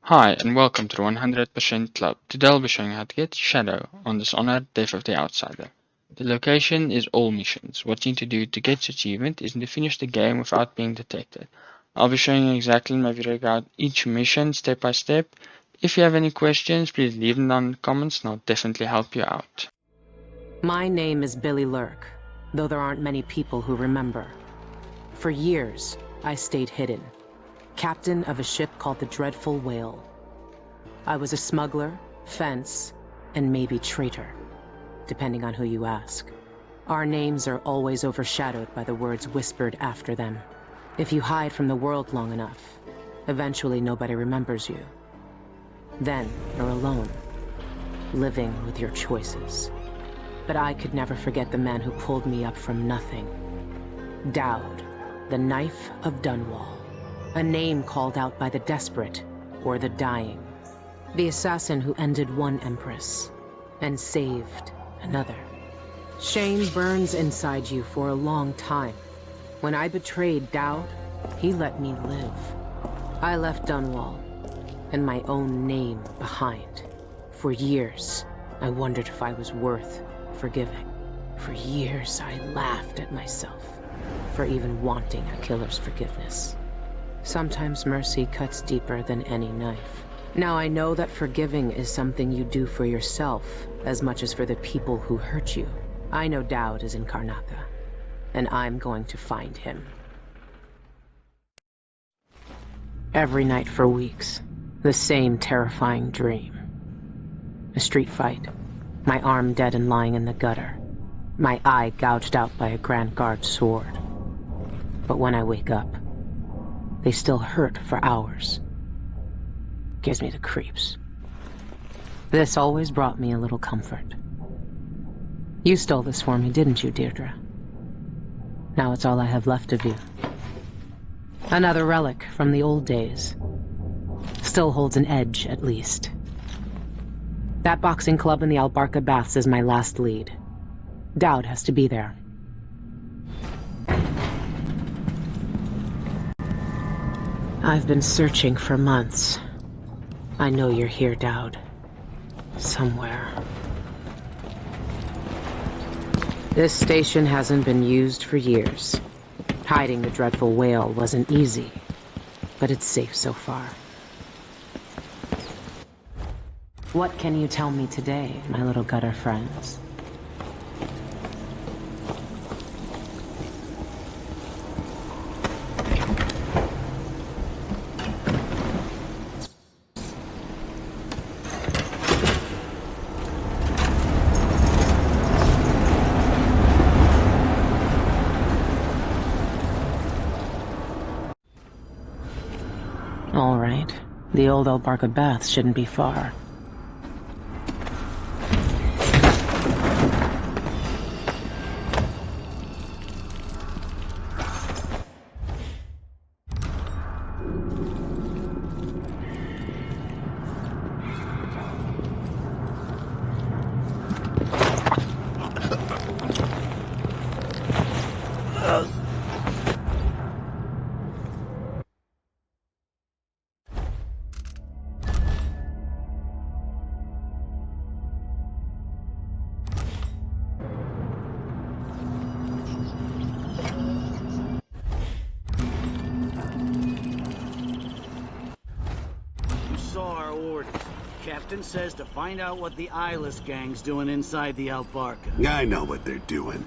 Hi, and welcome to the 100% Club. Today I'll be showing you how to get Shadow on Dishonored Death of the Outsider. The location is all missions. What you need to do to get this achievement is to finish the game without being detected. I'll be showing you exactly in my video guide each mission step by step. If you have any questions, please leave them down in the comments and I'll definitely help you out. My name is Billy Lurk, though there aren't many people who remember. For years, I stayed hidden, captain of a ship called the Dreadful Whale. I was a smuggler, fence, and maybe traitor, depending on who you ask. Our names are always overshadowed by the words whispered after them. If you hide from the world long enough, eventually nobody remembers you. Then you're alone, living with your choices. But I could never forget the man who pulled me up from nothing. Dowd, the Knife of Dunwall. A name called out by the desperate or the dying. The assassin who ended one empress and saved another. Shame burns inside you for a long time. When I betrayed Dowd, he let me live. I left Dunwall and my own name behind. For years, I wondered if I was worth forgiving. For years, I laughed at myself for even wanting a killer's forgiveness. Sometimes mercy cuts deeper than any knife. Now I know that forgiving is something you do for yourself as much as for the people who hurt you. I know Dowd is in Karnaca, and I'm going to find him. Every night for weeks, the same terrifying dream. A street fight, my arm dead and lying in the gutter, my eye gouged out by a Grand Guard sword. But when I wake up, they still hurt for hours. Gives me the creeps. This always brought me a little comfort. You stole this for me, didn't you, Deirdre? Now it's all I have left of you. Another relic from the old days. Still holds an edge, at least. That boxing club in the Albarca Baths is my last lead. Dowd has to be there. I've been searching for months. I know you're here, Dowd. Somewhere. This station hasn't been used for years. Hiding the Dreadful Whale wasn't easy, but it's safe so far. What can you tell me today, my little gutter friends? All right. The old Albarca Baths shouldn't be far. Our orders. Captain says to find out what the eyeless gang's doing inside the Albarca. I know what they're doing.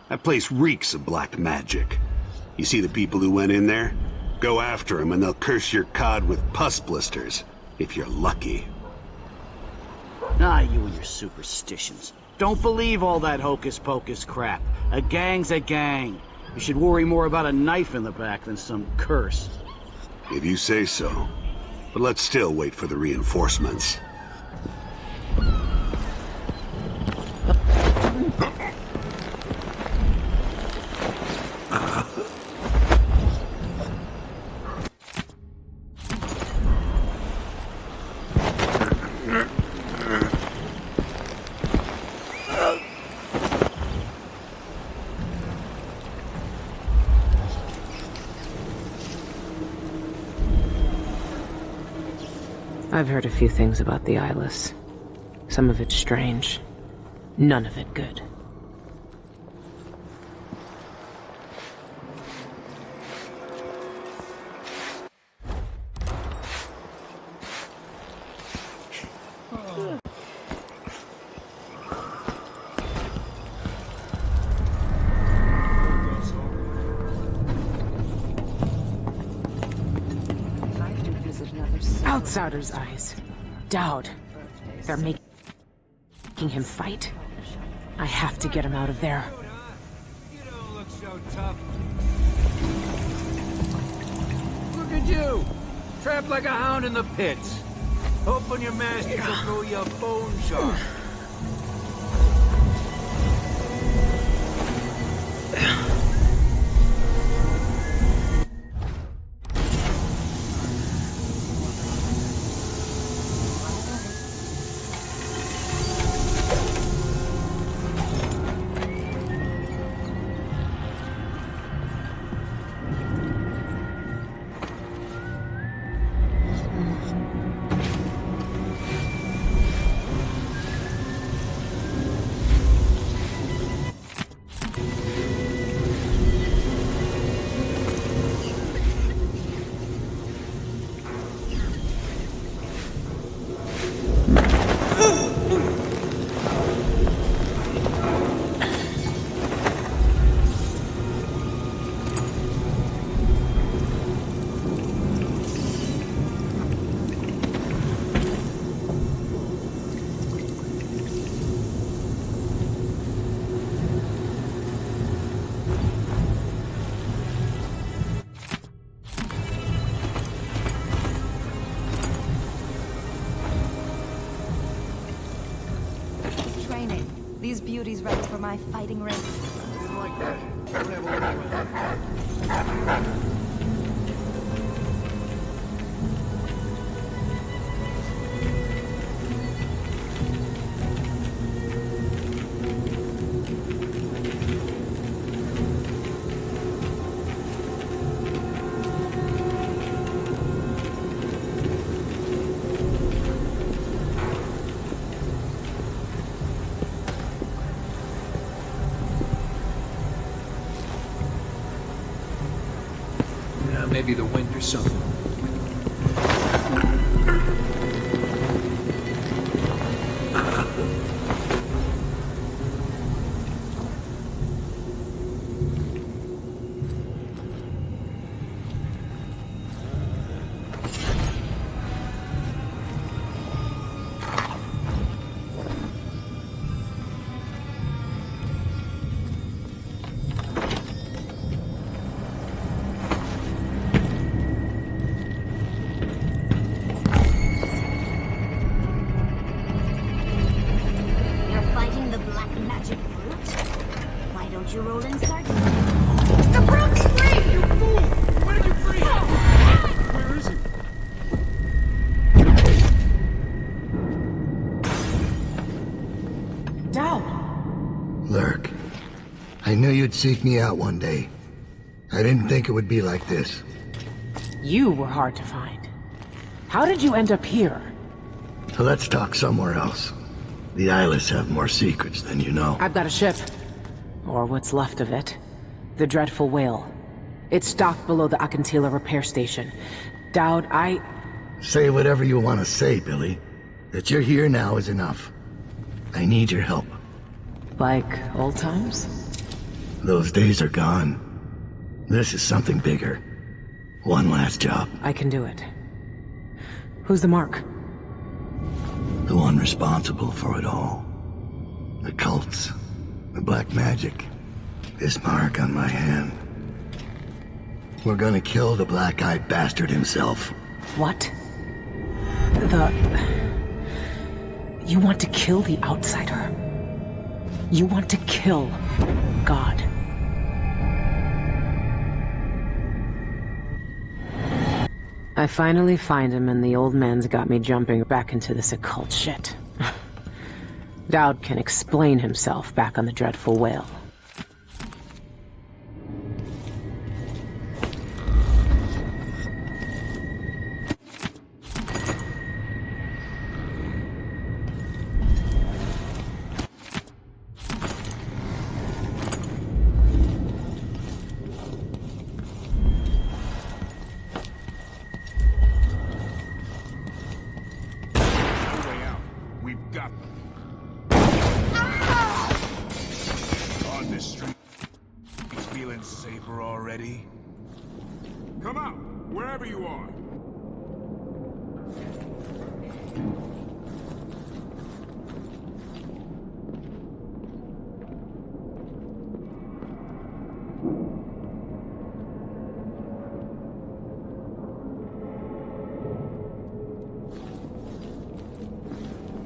That place reeks of black magic. You see the people who went in there? Go after them and they'll curse your cod with pus blisters, if you're lucky. Ah, you and your superstitions. Don't believe all that hocus-pocus crap. A gang's a gang. You should worry more about a knife in the back than some curse. If you say so. But let's still wait for the reinforcements. I've heard a few things about the Eyeless. Some of it strange. None of it good. Outsider's eyes. Dowd. They're making him fight. I have to get him out of there. You don't look so tough. Look at you! Trapped like a hound in the pits. Hoping your master will throw you a bone shot. These beauties ready for my fighting ring. Didn't like that. Don't have a look. Maybe the wind or something. You roll in, Sergeant? The broke's free! You fool! When did you free him? Where is he? Dowd! Lurk, I knew you'd seek me out one day. I didn't think it would be like this. You were hard to find. How did you end up here? So let's talk somewhere else. The Eyeless have more secrets than you know. I've got a ship. Or what's left of it. The Dreadful Whale. It's docked below the Akantila repair station. Dowd, Say whatever you want to say, Billy. That you're here now is enough. I need your help. Like old times? Those days are gone. This is something bigger. One last job. I can do it. Who's the mark? The one responsible for it all. The cults. The black magic. This mark on my hand. We're gonna kill the black-eyed bastard himself. What? You want to kill the Outsider? You want to kill God? I finally find him and the old man's got me jumping back into this occult shit. Dowd can explain himself back on the Dreadful Whale. got them. On this street, feeling safer already? Come out, wherever you are.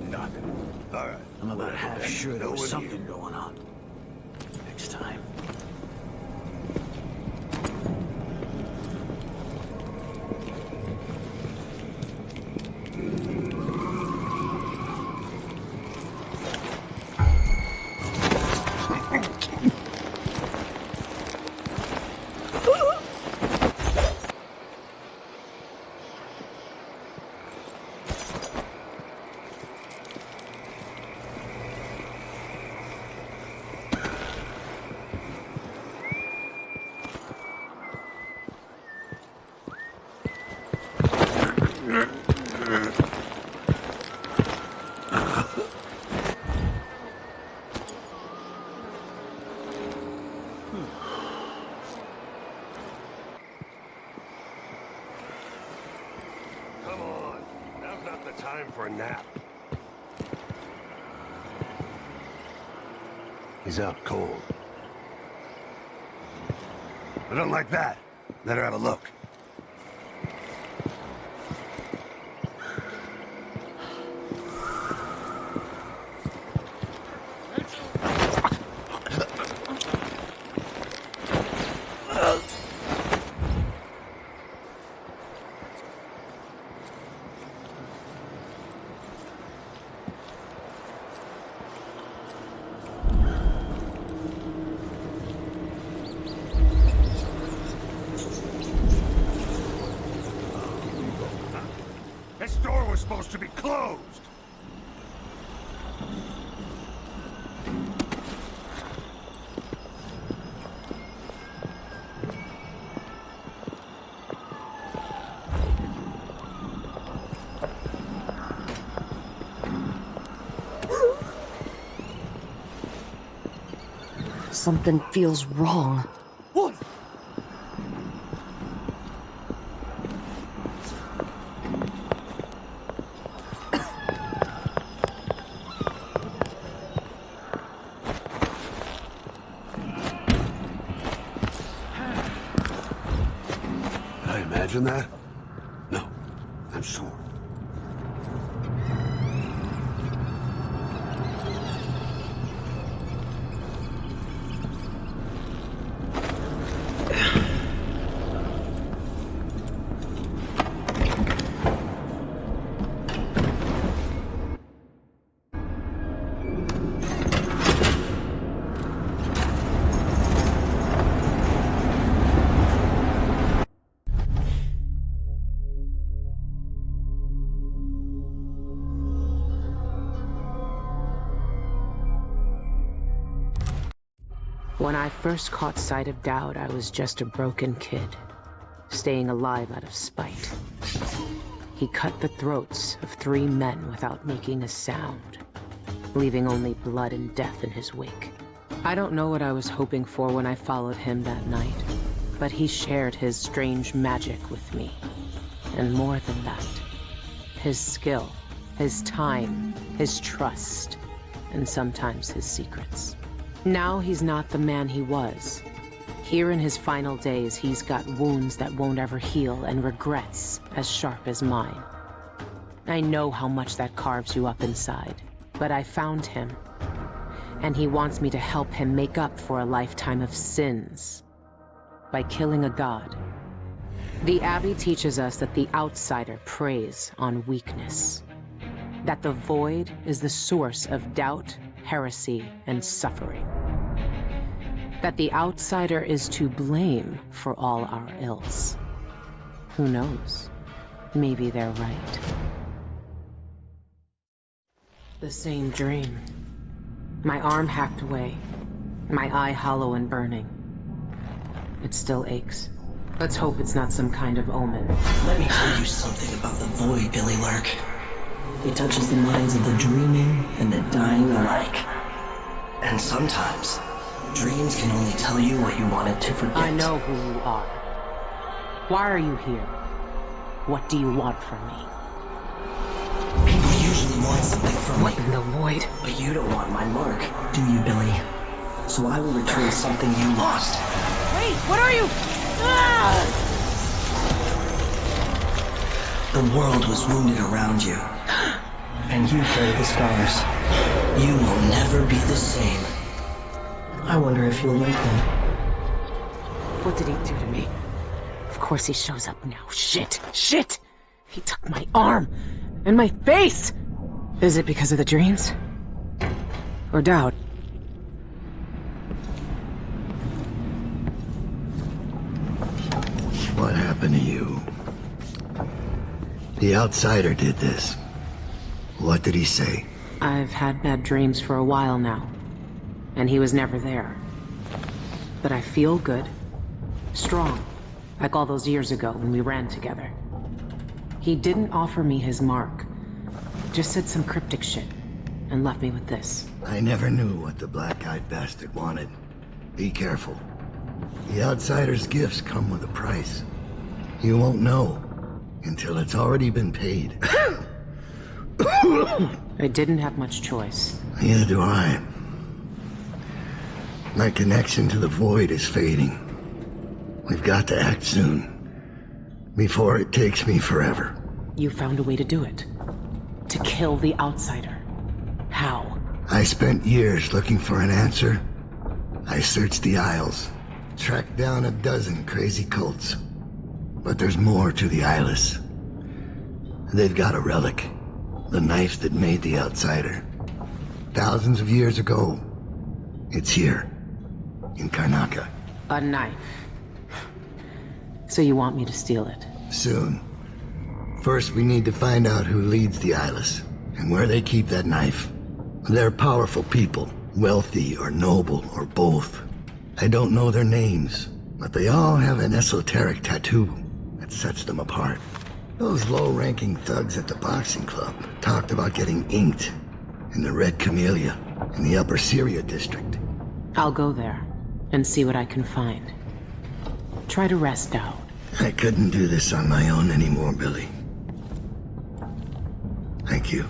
Nothing. All right. I'm about half sure there was something going on. Next time. Come on. Now's not the time for a nap. He's out cold. I don't like that. Let her have a look. This door was supposed to be closed! Something feels wrong. What? Did I imagine that? No, I'm sure. When I first caught sight of Dowd, I was just a broken kid, staying alive out of spite. He cut the throats of 3 men without making a sound, leaving only blood and death in his wake. I don't know what I was hoping for when I followed him that night, but he shared his strange magic with me. And more than that, his skill, his time, his trust, and sometimes his secrets. Now he's not the man he was. Here in his final days, he's got wounds that won't ever heal and regrets as sharp as mine. I know how much that carves you up inside, but I found him, and he wants me to help him make up for a lifetime of sins by killing a god. The Abbey teaches us that the outsider preys on weakness, that the void is the source of doubt, heresy, and suffering. That the outsider is to blame for all our ills. Who knows? Maybe they're right. The same dream. My arm hacked away, my eye hollow and burning. It still aches. Let's hope it's not some kind of omen. Let me tell you something about the void, Billy Lurk. It touches the minds of the dreaming and the dying alike. And sometimes, dreams can only tell you what you wanted to forget. I know who you are. Why are you here? What do you want from me? People usually want something from What in the void? But you don't want my mark, do you, Billy? So I will return something you lost. Wait, what are you? Ah! The world was wounded around you. And you carry the scars. You will never be the same. I wonder if you'll like them. What did he do to me? Of course he shows up now. Shit! Shit! He took my arm! And my face! Is it because of the dreams? Or doubt? What happened to you? The outsider did this. What did he say? I've had bad dreams for a while now. And he was never there. But I feel good. Strong. Like all those years ago when we ran together. He didn't offer me his mark. Just said some cryptic shit. And left me with this. I never knew what the black-eyed bastard wanted. Be careful. The outsider's gifts come with a price. You won't know until it's already been paid. I didn't have much choice. Neither do I. My connection to the void is fading. We've got to act soon. Before it takes me forever. You found a way to do it. To kill the outsider. How? I spent years looking for an answer. I searched the Isles. Tracked down a dozen crazy cults. But there's more to the Eyeless. They've got a relic. The knife that made the outsider. Thousands of years ago. It's here. In Karnaca. A knife. So you want me to steal it? Soon. First we need to find out who leads the Eyeless. And where they keep that knife. They're powerful people. Wealthy or noble or both. I don't know their names. But they all have an esoteric tattoo that sets them apart. Those low-ranking thugs at the boxing club talked about getting inked in the Red Camellia in the Upper Syria district. I'll go there and see what I can find. Try to rest out. I couldn't do this on my own anymore, Billy. Thank you.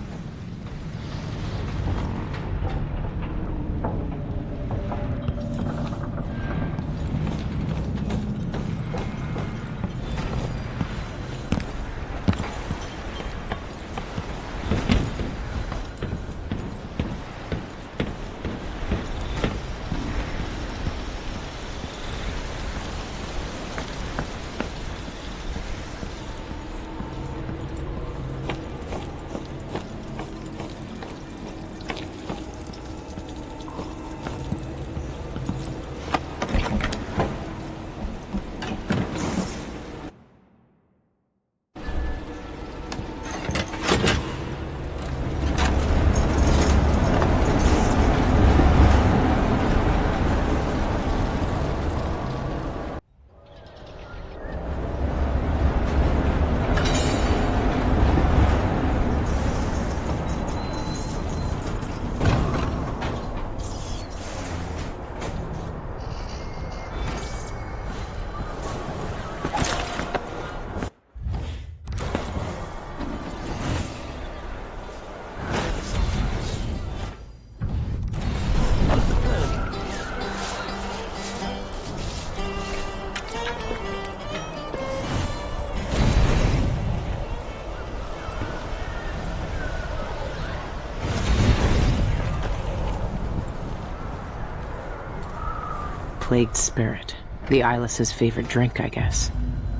Plagued spirit. The Eyeless's favorite drink, I guess.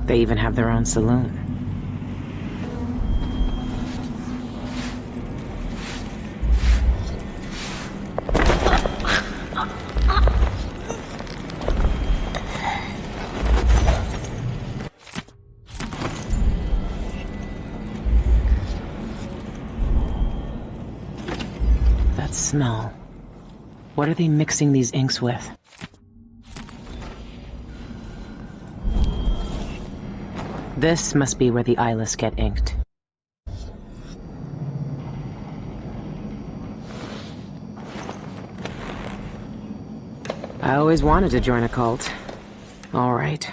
They even have their own saloon. That smell. What are they mixing these inks with? This must be where the Eyeless get inked. I always wanted to join a cult. All right,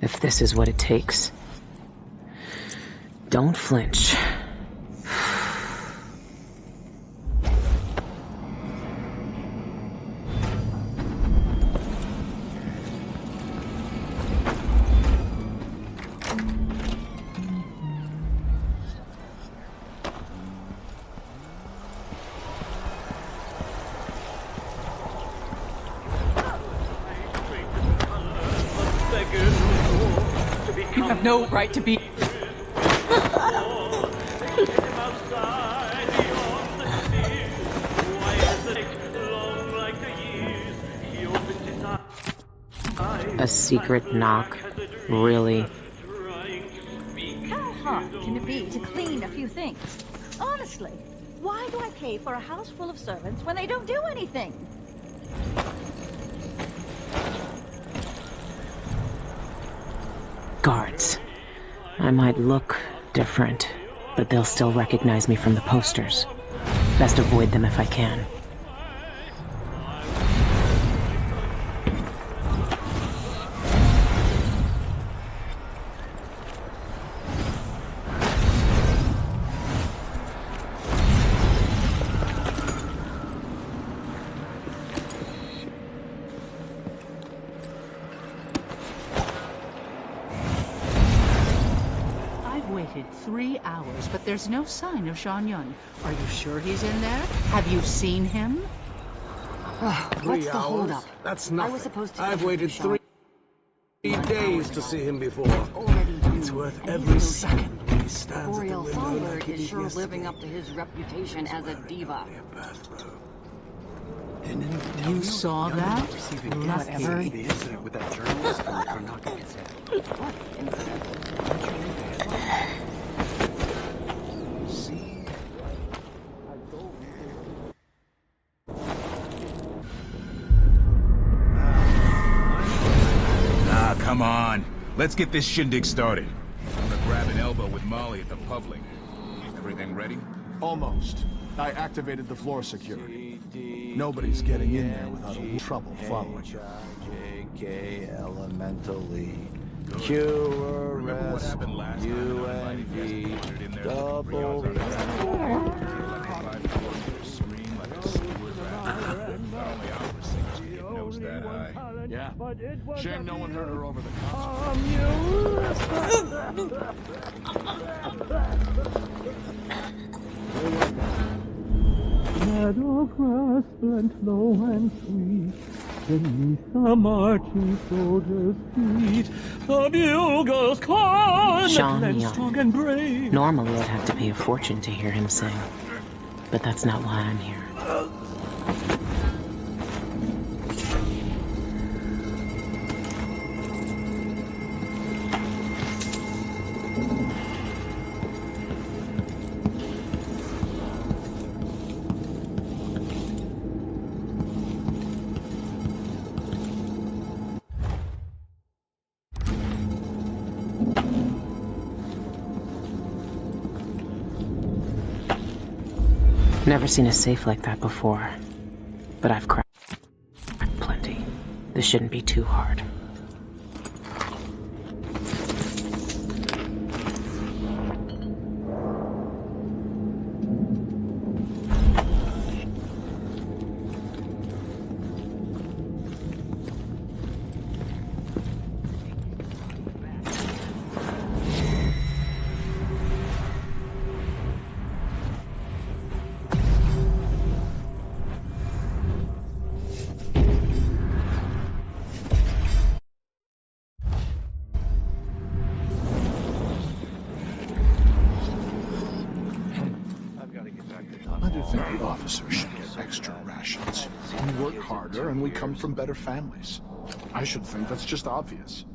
if this is what it takes. Don't flinch. You have no right to be... A secret knock? Really? How hard can it be to clean a few things? Honestly, why do I pay for a house full of servants when they don't do anything? Guards. I might look different, but they'll still recognize me from the posters. Best avoid them if I can. Waited 3 hours, but there's no sign of Sean Yun. Are you sure he's in there? Have you seen him? What's the holdup? That's I nothing. was supposed to I've get waited Sean 3 days to see him before. already It's knew, worth and every he's no second when he stands at the Boreal window Songbird like he is did sure yesterday. living up to his reputation as a diva. You saw that? Whatever. The incident with that journalist are not going to say. What incident? See? Ah, come on. Let's get this shindig started. I'm gonna grab an elbow with Molly at the public. Everything ready? Almost. I activated the floor security. Nobody's getting in there without a trouble following you. J.K. elementally. Q Remember what arrest. happened last time? UND. Double. Yeah. Shame no one heard her over the Meadow grass low and sweet, beneath the marching soldiers' feet, the bugles call, Sean and Young. strong and brave. Normally I'd have to pay a fortune to hear him sing, but that's not why I'm here. Never seen a safe like that before, but I've cracked plenty. This shouldn't be too hard. I do think the officers should get extra rations. We work harder and we come from better families. I should think that's just obvious.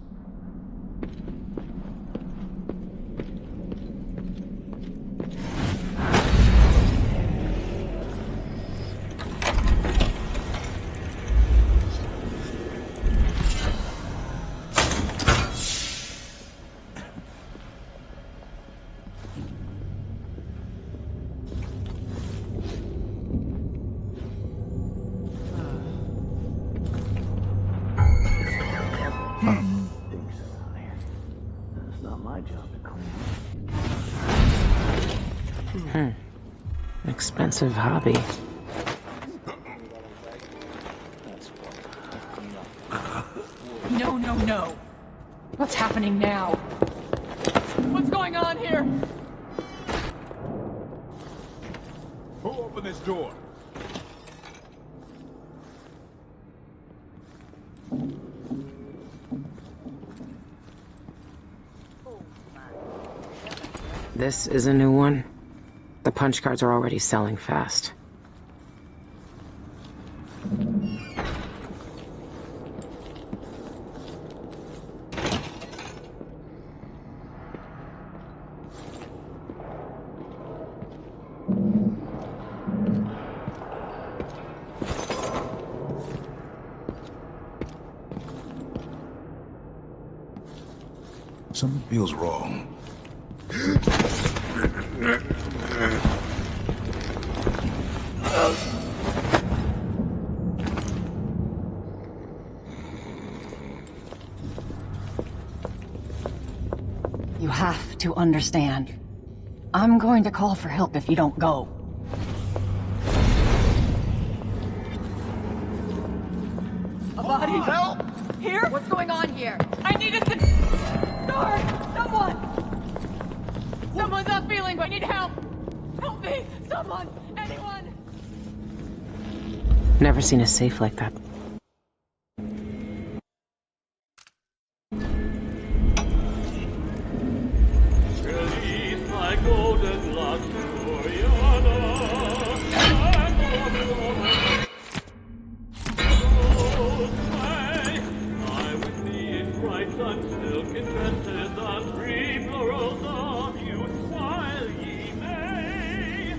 Expensive hobby. No, no, no. What's happening now? What's going on here? Who opened this door? This is a new one. The punch cards are already selling fast. Something feels wrong. You have to understand. I'm going to call for help if you don't go. A body? Help! Here? What's going on here? I needed the guard! Someone! Someone's not feeling. I need help! Help me! Someone! Anyone! Never seen a safe like that. Release my golden luxuriana. I with thee in Christ until confesses the free plurals of youth while ye may.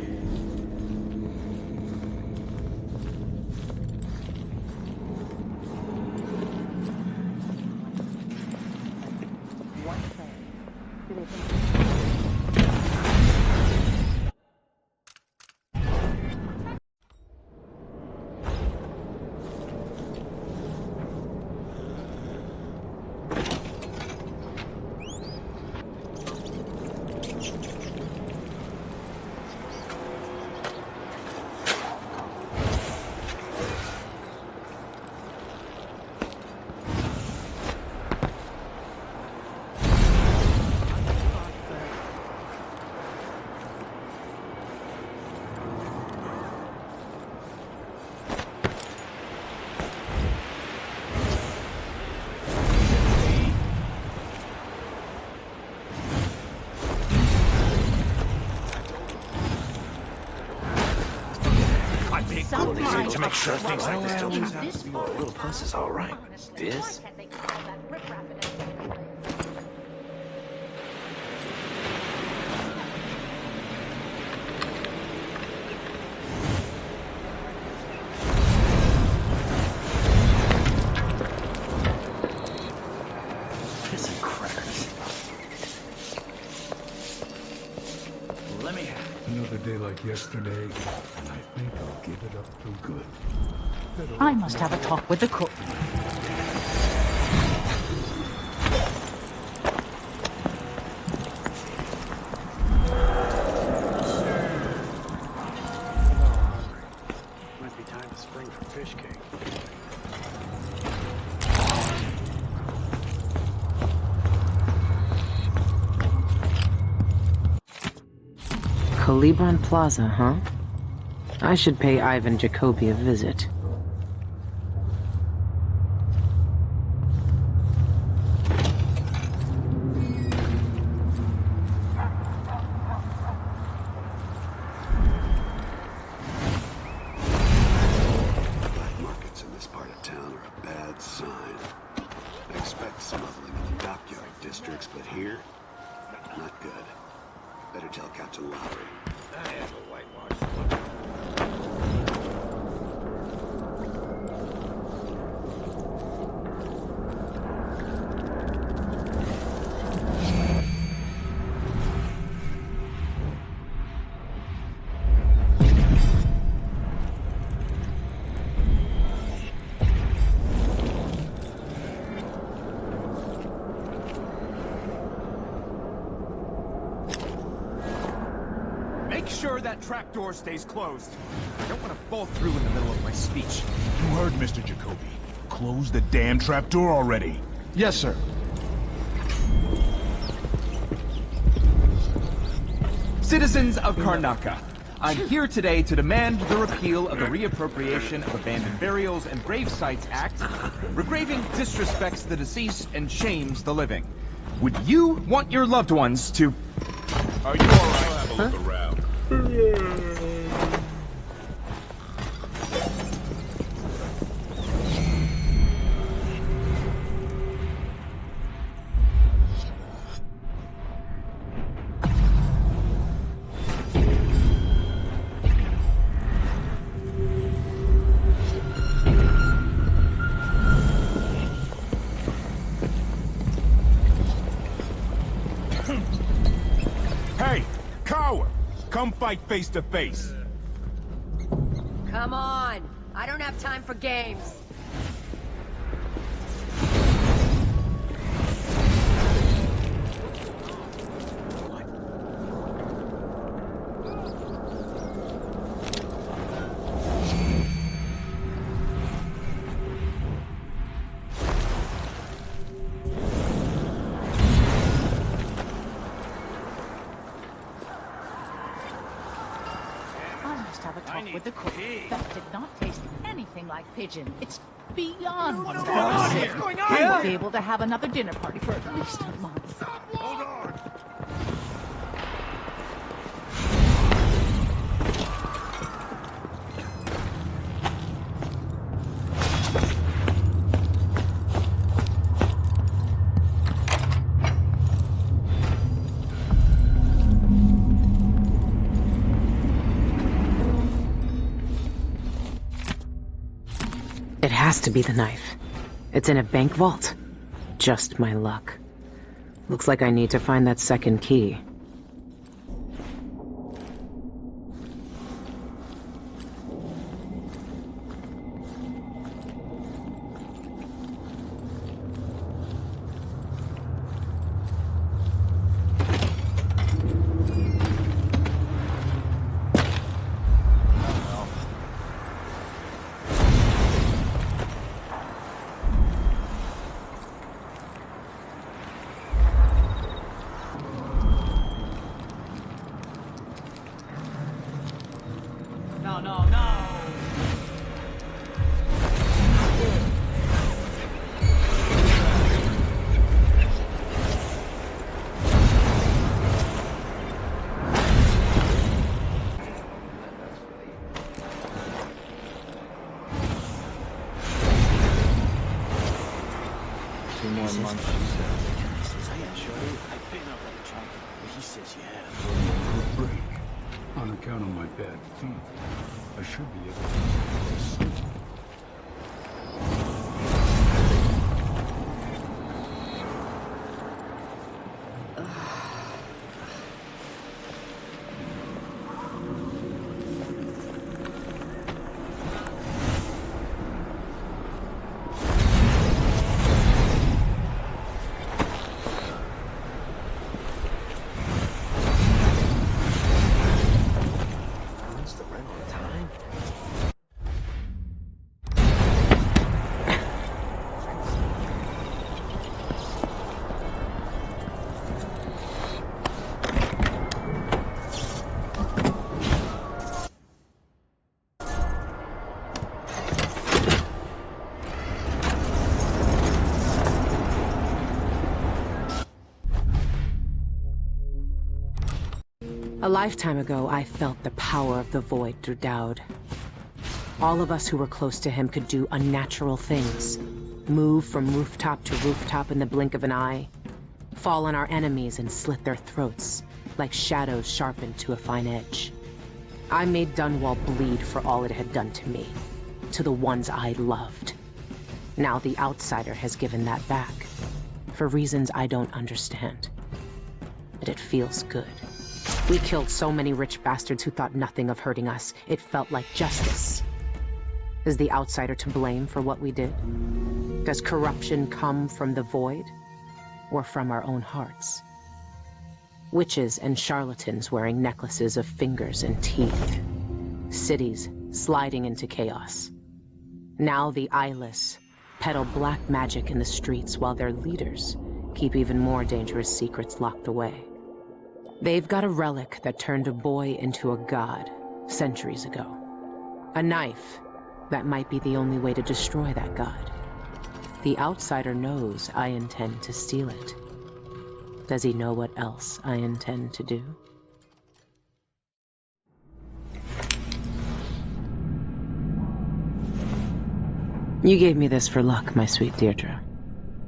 To make sure things like this don't happen. A little fuss is all right. This? Piss and crackers. Let me have it. Another day like yesterday, and I think I'll give it up for good. I must have a talk with the cook. Might be time to spring for fish cake. Colibron Plaza, huh? I should pay Ivan Jacoby a visit. Black markets in this part of town are a bad sign. I expect smuggling in the dockyard districts, but here, not good. Better tell Captain Lowry. I have a whitewash. that trapdoor stays closed. I don't want to fall through in the middle of my speech. You heard Mr. Jacoby. Close the damn trapdoor already. Yes, sir. Citizens of Karnaca, I'm here today to demand the repeal of the Reappropriation of Abandoned Burials and Grave Sites Act. Regraving disrespects the deceased and shames the living. Would you want your loved ones to... Are you alright? I'll have a look around. Hey, coward! Come fight face to face. Come on. I don't have time for games. Have a talk with the cook. That did not taste anything like pigeon. It's beyond wonderful. What's going on? I won't be able to have another dinner party for at least a month. Hold on. It has to be the knife. It's in a bank vault. Just my luck. Looks like I need to find that second key. On account of my bad feet, I should be able to do this. A lifetime ago, I felt the power of the void through Dowd. All of us who were close to him could do unnatural things. Move from rooftop to rooftop in the blink of an eye. Fall on our enemies and slit their throats, like shadows sharpened to a fine edge. I made Dunwall bleed for all it had done to me, to the ones I loved. Now the outsider has given that back, for reasons I don't understand. But it feels good. We killed so many rich bastards who thought nothing of hurting us. It felt like justice. Is the outsider to blame for what we did? Does corruption come from the void, or from our own hearts? Witches and charlatans wearing necklaces of fingers and teeth. Cities sliding into chaos. Now the eyeless peddle black magic in the streets while their leaders keep even more dangerous secrets locked away. They've got a relic that turned a boy into a god centuries ago. A knife that might be the only way to destroy that god. The outsider knows I intend to steal it. Does he know what else I intend to do? You gave me this for luck, my sweet Deirdre.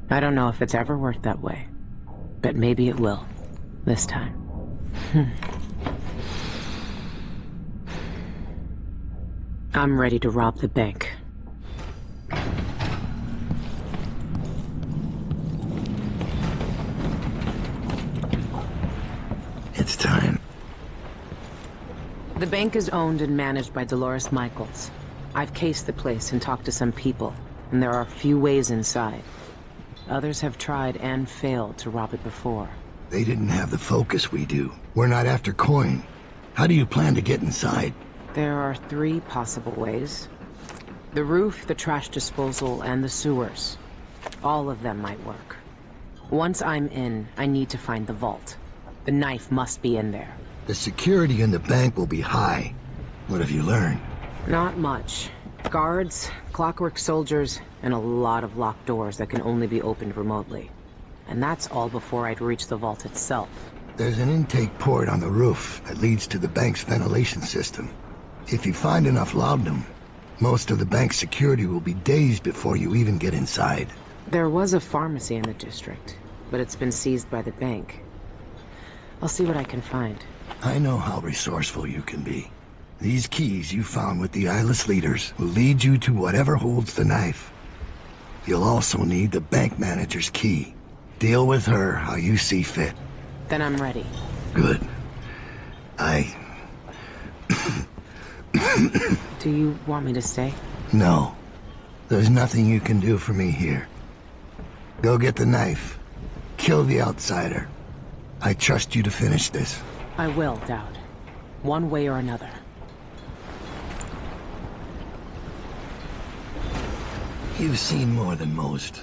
I don't know if it's ever worked that way, but maybe it will, this time. I'm ready to rob the bank. It's time. The bank is owned and managed by Dolores Michaels. I've cased the place and talked to some people, and there are few ways inside. Others have tried and failed to rob it before. They didn't have the focus we do. We're not after coin. How do you plan to get inside? There are 3 possible ways. The roof, the trash disposal, and the sewers. All of them might work. Once I'm in, I need to find the vault. The knife must be in there. The security in the bank will be high. What have you learned? Not much. Guards, clockwork soldiers, and a lot of locked doors that can only be opened remotely. And that's all before I'd reach the vault itself. There's an intake port on the roof that leads to the bank's ventilation system. If you find enough laudanum, most of the bank's security will be days before you even get inside. There was a pharmacy in the district, but it's been seized by the bank. I'll see what I can find. I know how resourceful you can be. These keys you found with the eyeless leaders will lead you to whatever holds the knife. You'll also need the bank manager's key. Deal with her how you see fit. Then I'm ready. Good. Do you want me to stay? No. There's nothing you can do for me here. Go get the knife. Kill the outsider. I trust you to finish this. I will, Dowd. One way or another. You've seen more than most.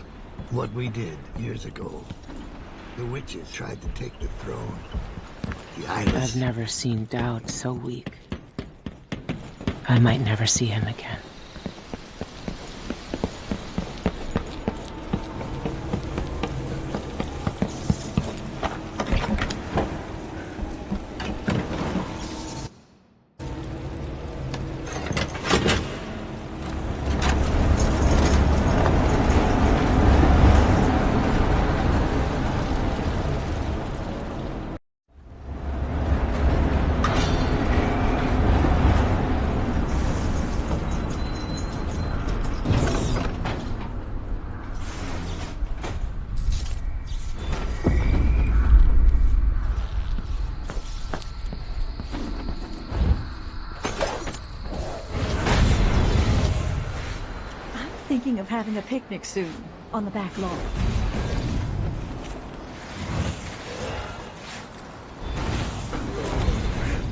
What we did years ago. The witches tried to take the throne. The eyeless... I've never seen Dowd so weak. I might never see him again. Thinking of having a picnic soon, on the back lawn.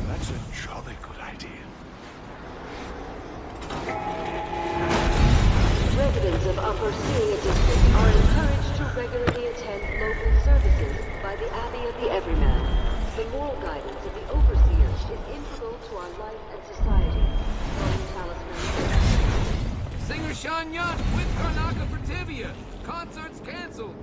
That's a jolly good idea. Residents of Upper Syria District are encouraged to regularly attend local services by the Abbey of the Everyman. The moral guidance of the Overseer is integral to our life and society. Talisman. Singer Sean Young with Karnaka for Tibia. Concert's canceled.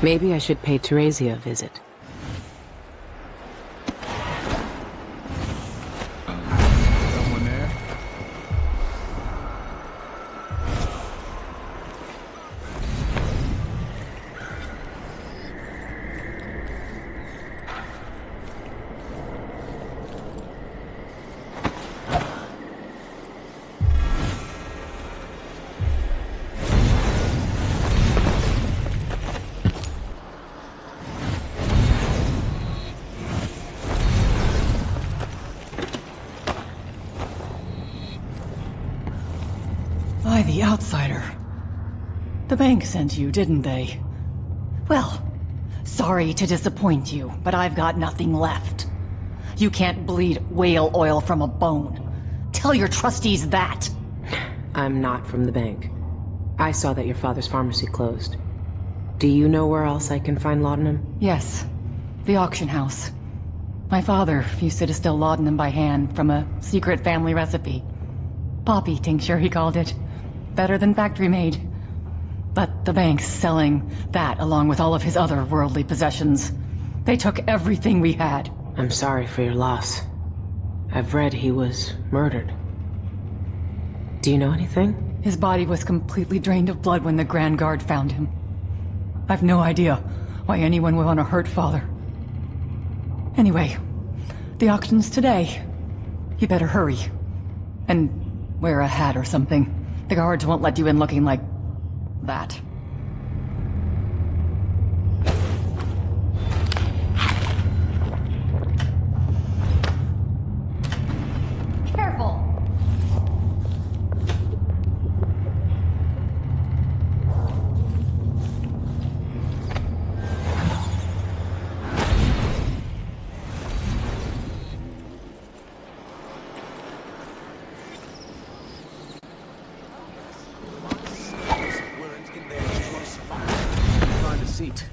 Maybe I should pay Teresia a visit. Someone there? outsider. The bank sent you, didn't they? Well, sorry to disappoint you, but I've got nothing left. You can't bleed whale oil from a bone. Tell your trustees that. I'm not from the bank. I saw that your father's pharmacy closed. Do you know where else I can find laudanum? Yes, the auction house. My father used to distill laudanum by hand from a secret family recipe. Poppy tincture, he called it. Better than factory-made. But the bank's selling that along with all of his other worldly possessions. They took everything we had. I'm sorry for your loss. I've read he was murdered. Do you know anything? His body was completely drained of blood when the Grand Guard found him. I've no idea why anyone would want to hurt Father. Anyway, the auction's today. You better hurry. And wear a hat or something. The guards won't let you in looking like that. Careful! Find a seat.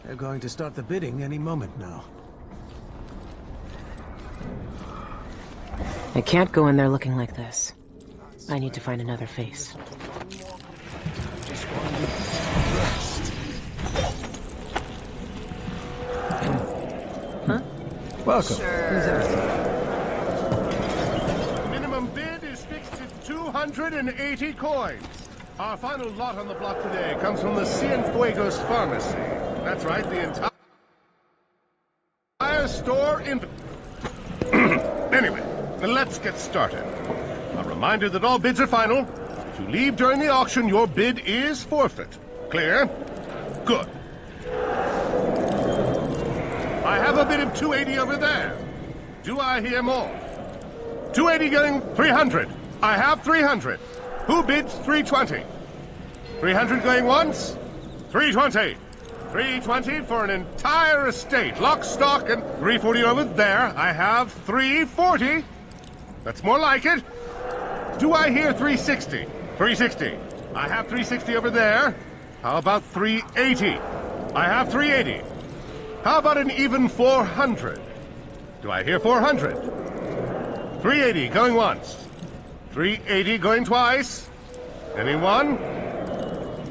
They're going to start the bidding any moment now. I can't go in there looking like this. I need to find another face. Huh? Welcome. Sure. Minimum bid is fixed at 280 coins. Our final lot on the block today comes from the Cienfuegos Pharmacy. That's right, the entire store in... Anyway, let's get started. A reminder that all bids are final. If you leave during the auction, your bid is forfeit. Clear? Good. I have a bid of 280 over there. Do I hear more? 280 going 300. I have 300. Who bids 320? 300 going once? 320. 320 for an entire estate. Lock, stock, and 340 over there. I have 340. That's more like it. Do I hear 360? 360. I have 360 over there. How about 380? I have 380. How about an even 400? Do I hear 400? 380 going once. 380 going twice. Anyone?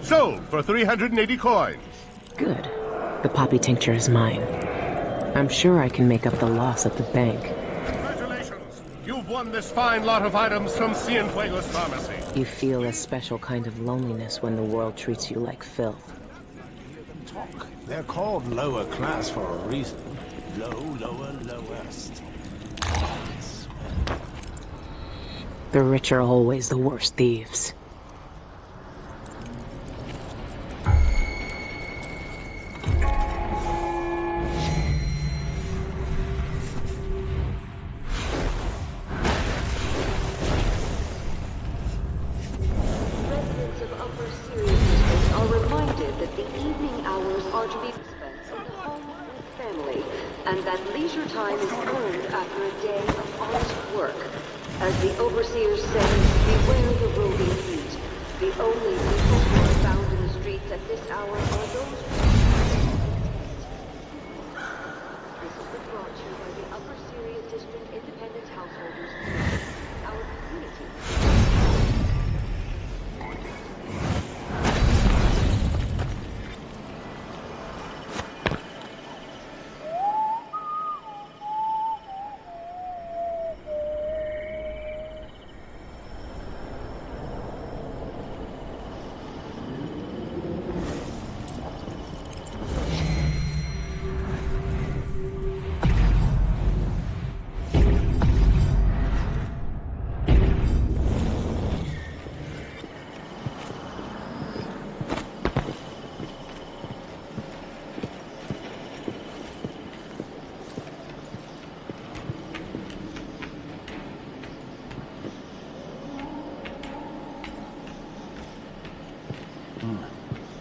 Sold for 380 coins. Good. The poppy tincture is mine. I'm sure I can make up the loss at the bank. Congratulations! You've won this fine lot of items from Cienfuegos Pharmacy. You feel a special kind of loneliness when the world treats you like filth. Talk. They're called lower class for a reason. Low, lower, lowest. The rich are always the worst thieves. And that leisure time is earned after a day of honest work. As the overseers say, beware the roving fleet. The only people who are found in the streets at this hour are those who... This has been brought to you by the Upper Syria District Independent Householders, our community.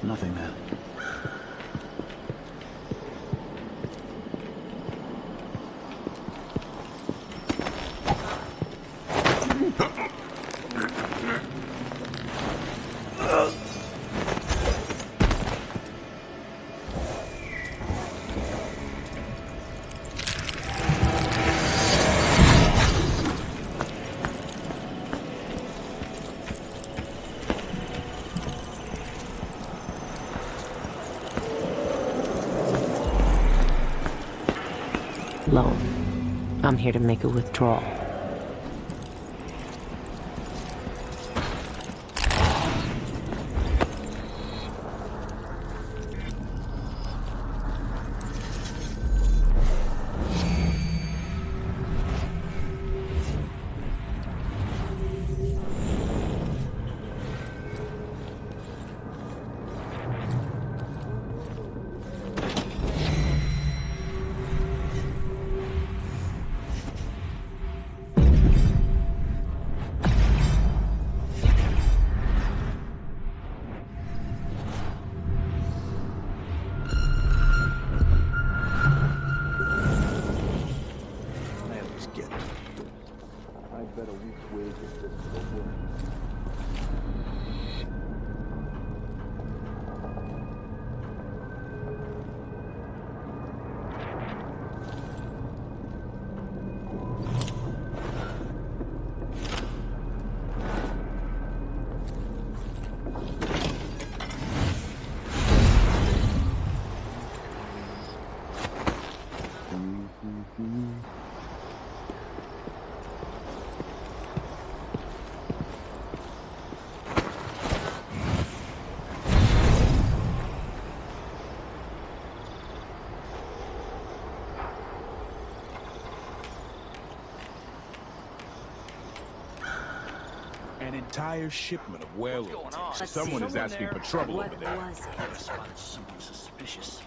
Nothing then. Lone. I'm here to make a withdrawal. An entire shipment of werewolves. Someone is asking for trouble over there. I spotted someone suspicious.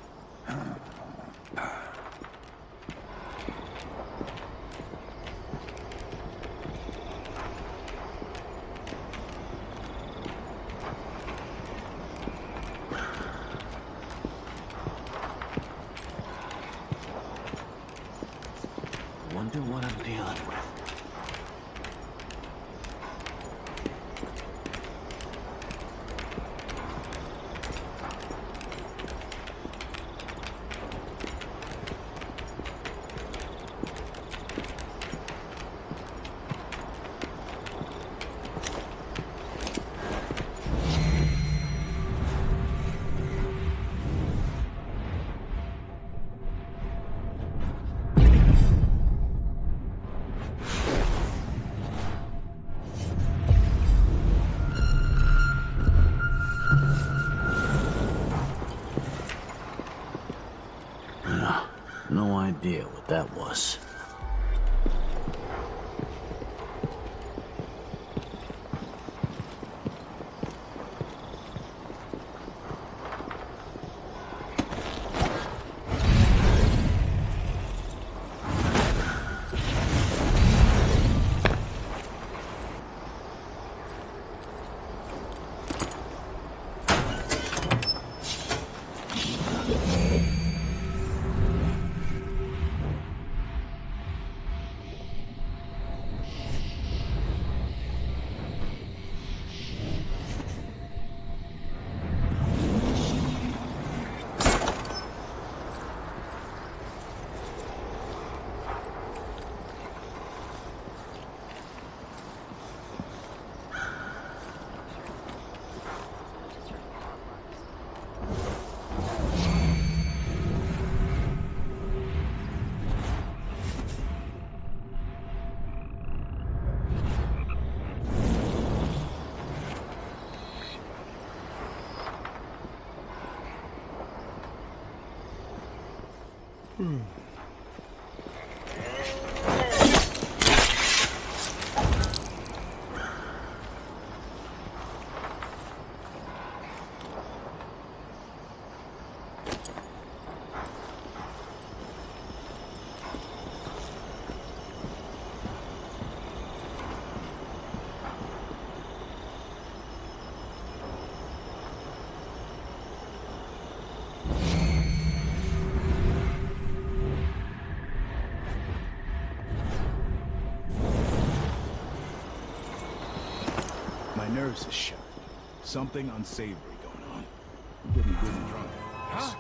Wonder what I'm dealing with. No idea what that was. nerves is shot. Something unsavory going on. I'm getting good and drunk. Huh?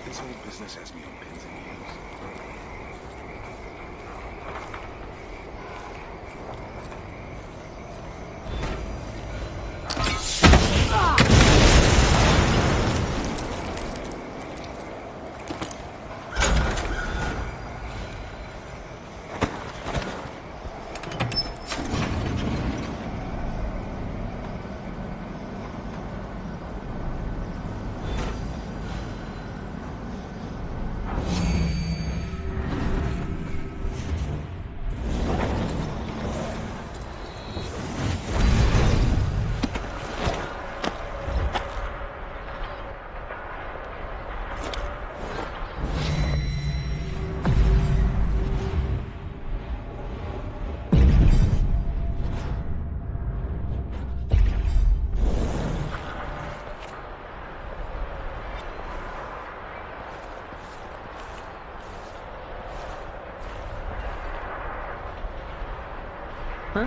This whole business has me on pins and needles. Huh?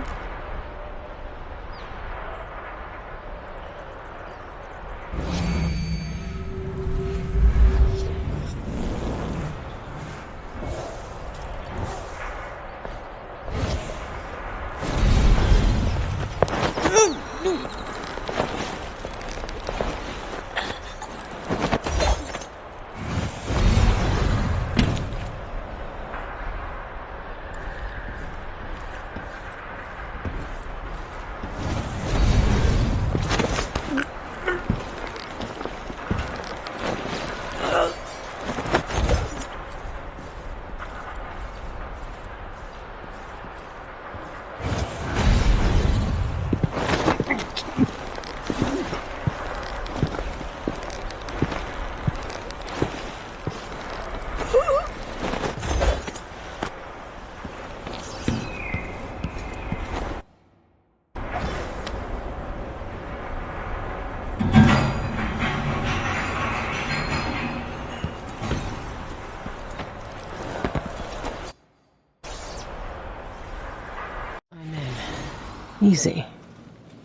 I'm in. Easy.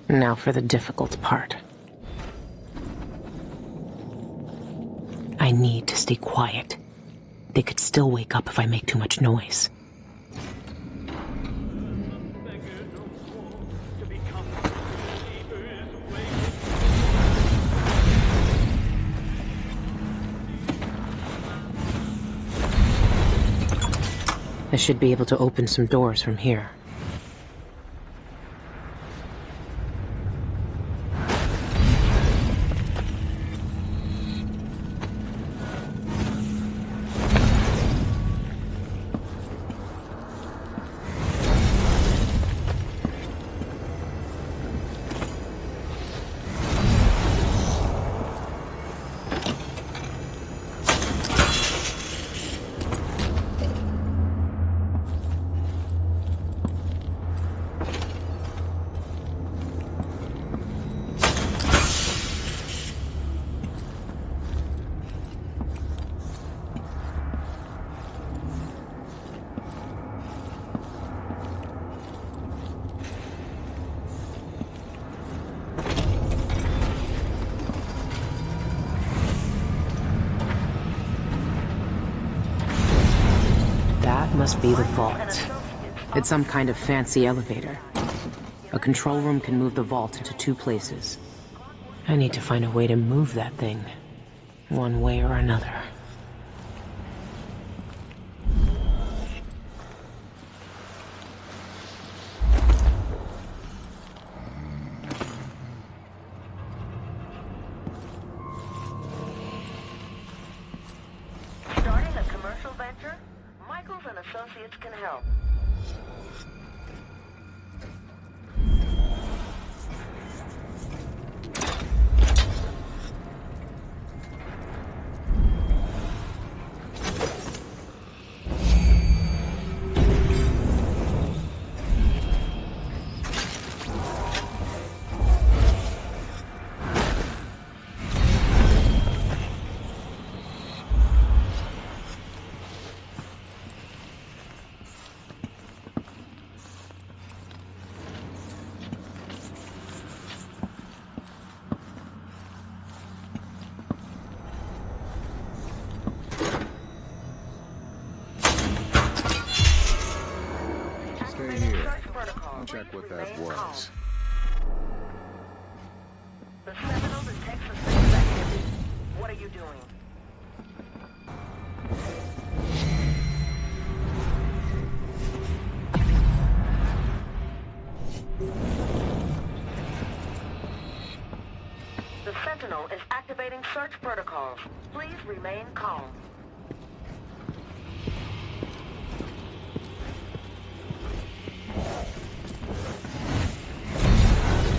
Now for the difficult part. I need to stay quiet. They could still wake up if I make too much noise. I should be able to open some doors from here. Must be the vault. It's some kind of fancy elevator. A control room can move the vault into two places. I need to find a way to move that thing, one way or another. Starting a commercial venture? Michaels and Associates can help. Stay here. I'll check what that was. The Sentinel detects suspicious activity. What are you doing? The Sentinel is activating search protocols. Please remain calm.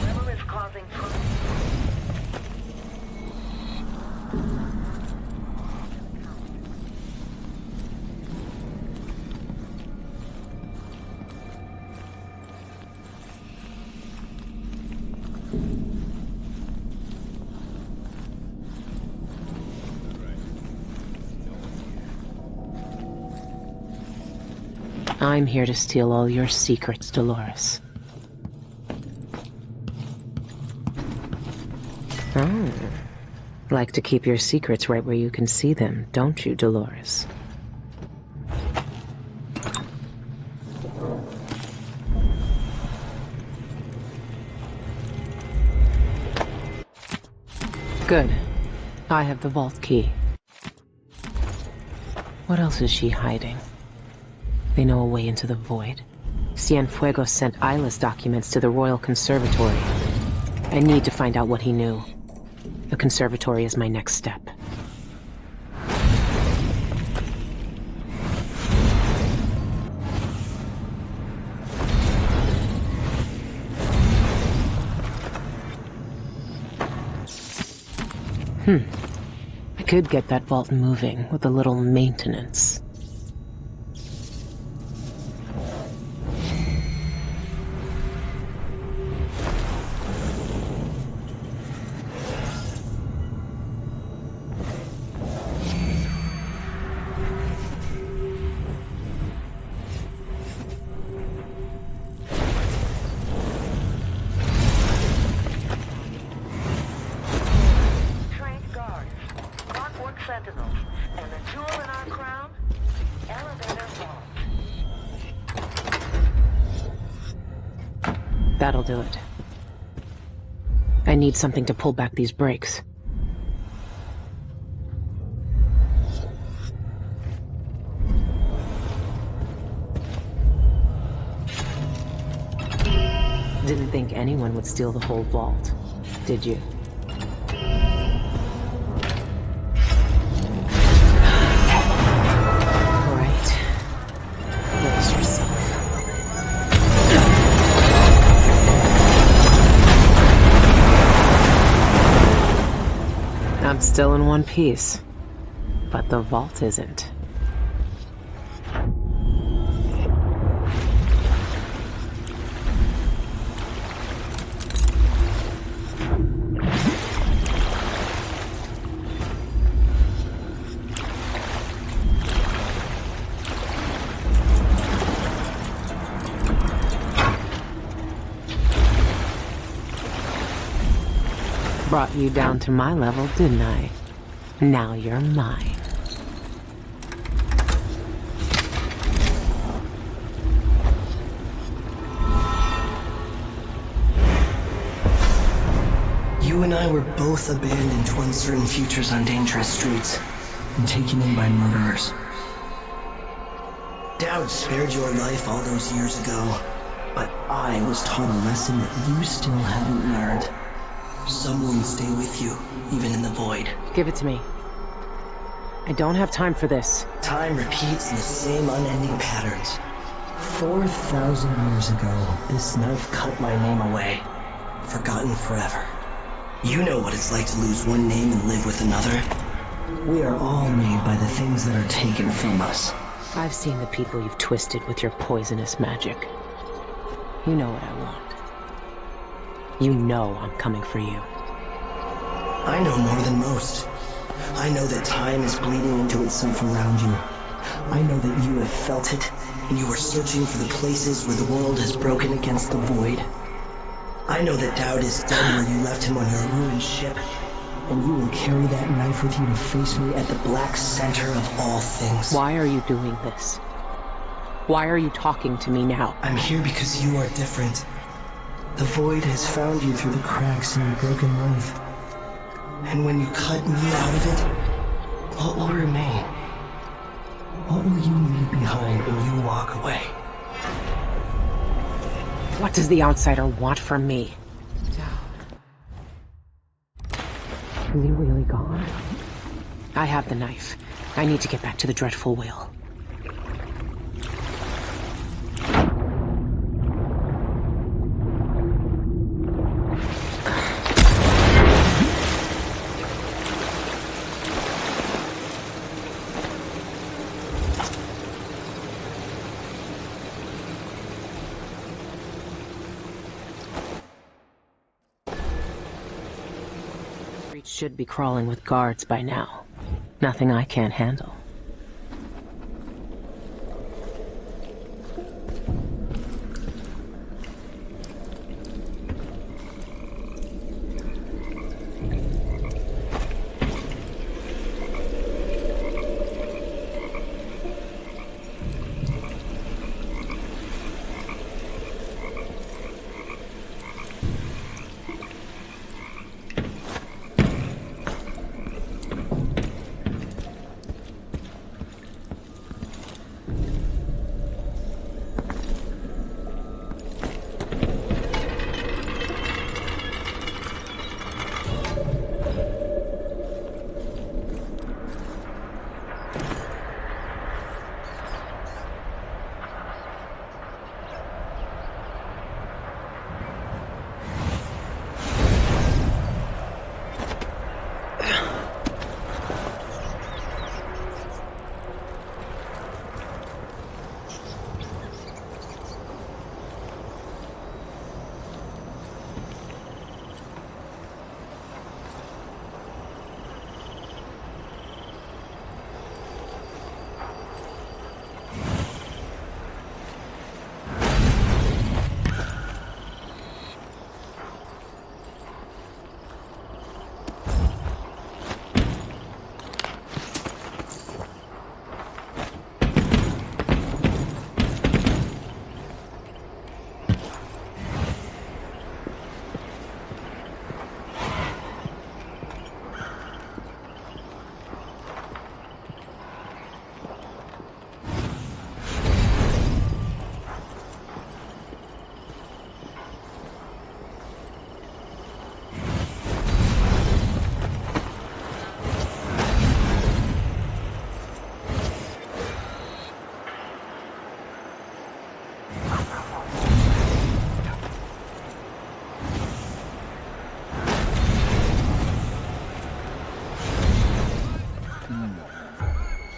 Whoever is causing trouble. I'm here to steal all your secrets, Dolores. Oh. Like to keep your secrets right where you can see them, don't you, Dolores? Good. I have the vault key. What else is she hiding? They know a way into the void. Cienfuegos sent Isla's documents to the Royal Conservatory. I need to find out what he knew. The conservatory is my next step. I could get that vault moving with a little maintenance. Sentinels, and the jewel in our crown, elevator vault. That'll do it. I need something to pull back these brakes. Didn't think anyone would steal the whole vault, did you? I'm still in one piece, but the vault isn't. Brought you down to my level, didn't I? Now you're mine. You and I were both abandoned to uncertain futures on dangerous streets and taken in by murderers. Dowd spared your life all those years ago, but I was taught a lesson that you still haven't learned. Someone stay with you, even in the void. Give it to me. I don't have time for this. Time repeats in the same unending patterns. 4,000 years ago, this knife cut my name away. Forgotten forever. You know what it's like to lose one name and live with another. We are all made by the things that are taken from us. I've seen the people you've twisted with your poisonous magic. You know what I want. You know I'm coming for you. I know more than most. I know that time is bleeding into itself around you. I know that you have felt it, and you are searching for the places where the world has broken against the void. I know that Dowd is dead where you left him on your ruined ship, and you will carry that knife with you to face me at the black center of all things. Why are you doing this? Why are you talking to me now? I'm here because you are different. The void has found you through the cracks in your broken life. And when you cut me out of it, what will remain? What will you leave behind when you walk away? What does the outsider want from me? Is he really gone? I have the knife. I need to get back to the Dreadful Whale. Should be crawling with guards by now. Nothing I can't handle.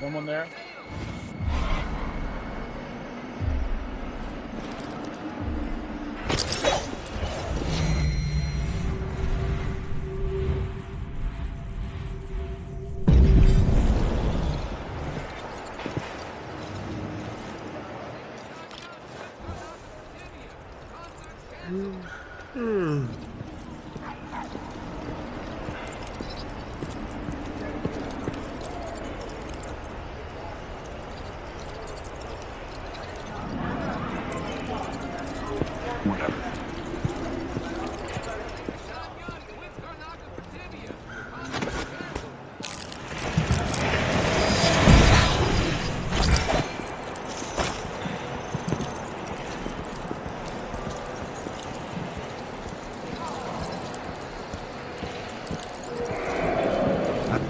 Someone there?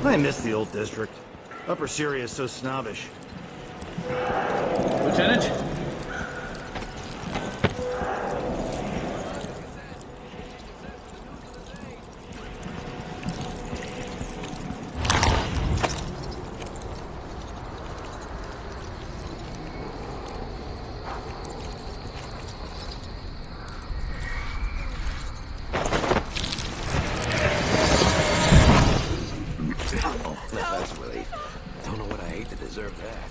I miss the old district. Upper Syria is so snobbish. Lieutenant? That's really... Don't know what I ate to deserve that.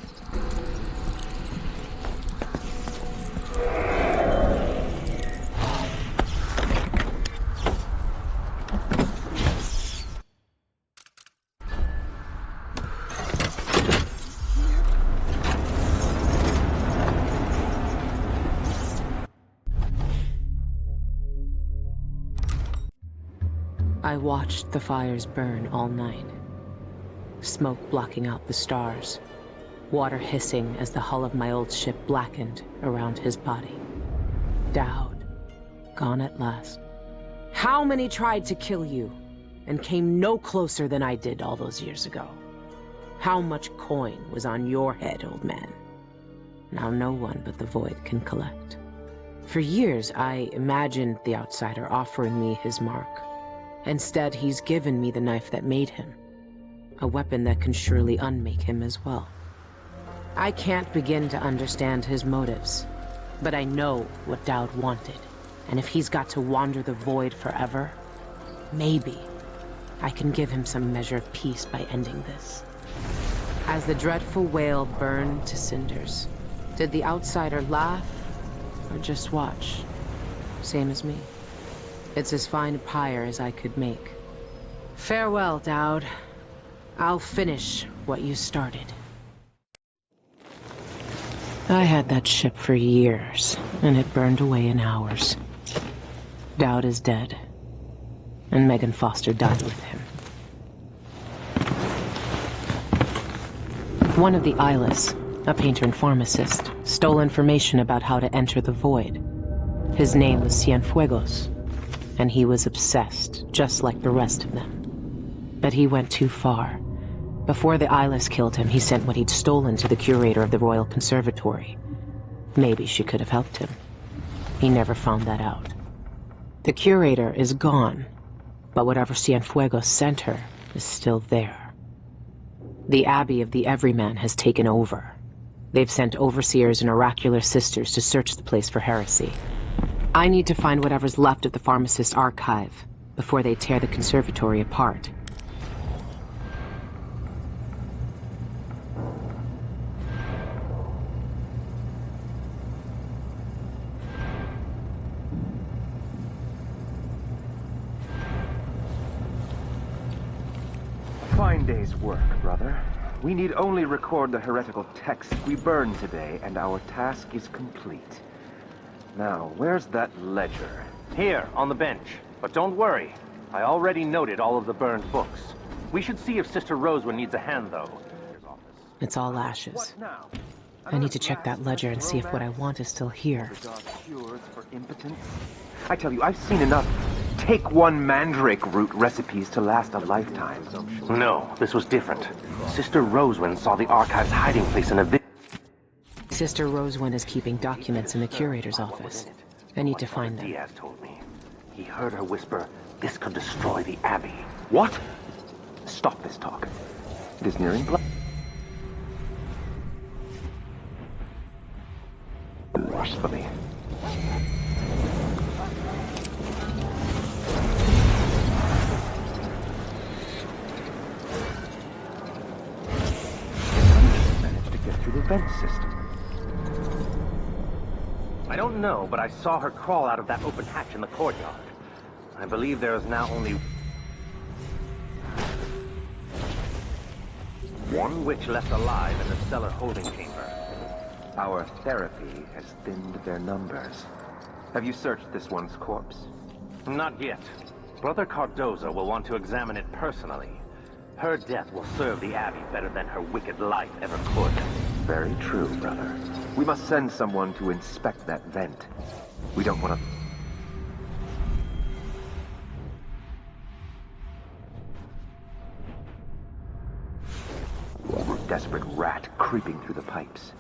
I watched the fires burn all night. Smoke blocking out the stars. Water hissing as the hull of my old ship blackened around his body. Dowd, gone at last. How many tried to kill you, and came no closer than I did all those years ago? How much coin was on your head, old man? Now no one but the Void can collect. For years, I imagined the outsider offering me his mark. Instead, he's given me the knife that made him. A weapon that can surely unmake him as well. I can't begin to understand his motives, but I know what Dowd wanted. And if he's got to wander the Void forever, maybe I can give him some measure of peace by ending this. As the dreadful whale burned to cinders, did the outsider laugh or just watch? Same as me. It's as fine a pyre as I could make. Farewell, Dowd. I'll finish what you started. I had that ship for years, and it burned away in hours. Dowd is dead, and Megan Foster died with him. One of the Eyeless, a painter and pharmacist, stole information about how to enter the Void. His name was Cienfuegos, and he was obsessed, just like the rest of them. But he went too far. Before the Eyeless killed him, he sent what he'd stolen to the curator of the Royal Conservatory. Maybe she could have helped him. He never found that out. The curator is gone, but whatever Cienfuegos sent her is still there. The Abbey of the Everyman has taken over. They've sent overseers and oracular sisters to search the place for heresy. I need to find whatever's left of the pharmacist's archive before they tear the conservatory apart. Fine day's work, brother. We need only record the heretical text we burned today, and our task is complete. Now, where's that ledger? Here, on the bench. But don't worry. I already noted all of the burned books. We should see if Sister Rosewood needs a hand, though. It's all ashes. I need to check that ledger and see if what I want is still here. I tell you, I've seen enough take one mandrake root recipes to last a lifetime. No, this was different. Sister Rosewind saw the archive's hiding place in a Sister Rosewind is keeping documents in the curator's office. I need to find them. Diaz told me. He heard her whisper, this could destroy the Abbey. What? Stop this talk. It is nearing blood. Forcefully. Managed to get through the vent system. I don't know, but I saw her crawl out of that open hatch in the courtyard. I believe there is now only one witch left alive in the cellar holding chamber. Our therapy has thinned their numbers. Have you searched this one's corpse? Not yet. Brother Cardozo will want to examine it personally. Her death will serve the Abbey better than her wicked life ever could. Very true, brother. We must send someone to inspect that vent. We don't want to... Desperate rat creeping through the pipes.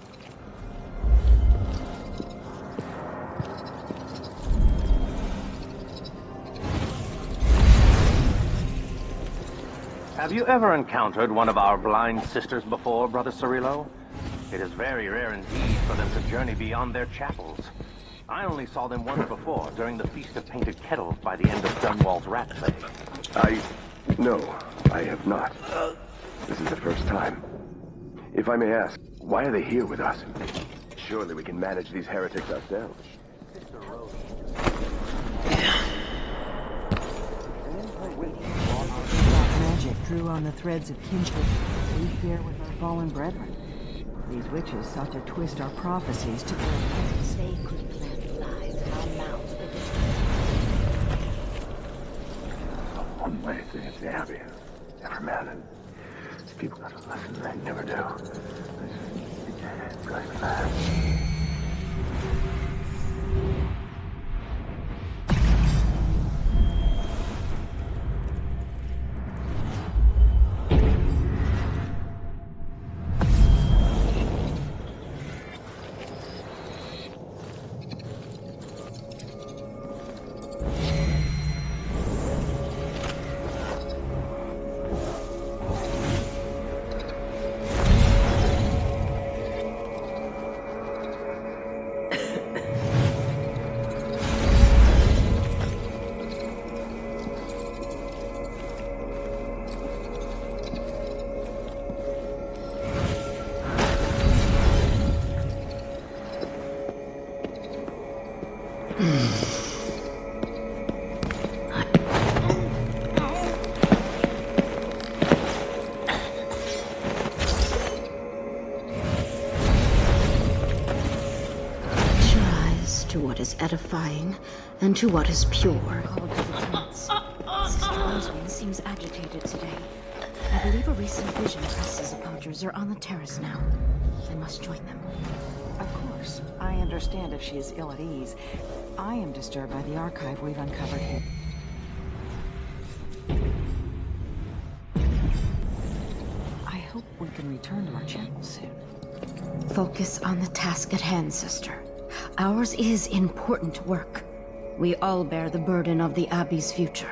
Have you ever encountered one of our blind sisters before, Brother Cirillo? It is very rare indeed for them to journey beyond their chapels. I only saw them once before, during the Feast of Painted Kettles by the end of Dunwall's rat plague. No, I have not. This is the first time. If I may ask, why are they here with us? Surely we can manage these heretics ourselves. Magic drew on the threads of kinship we share with our fallen brethren. These witches sought to twist our prophecies to their sacred plant lies in our mouths. It's the Abbey. Everman, and these people gotta listen. They never do. It's driving me mad. What is edifying and to what is pure. Sister Rosewind seems agitated today. I believe a recent vision presses approachers are on the terrace now. I must join them. Of course. I understand if she is ill at ease. I am disturbed by the archive we've uncovered here. I hope we can return to our chapel soon. Focus on the task at hand, sister. Ours is important work. We all bear the burden of the Abbey's future.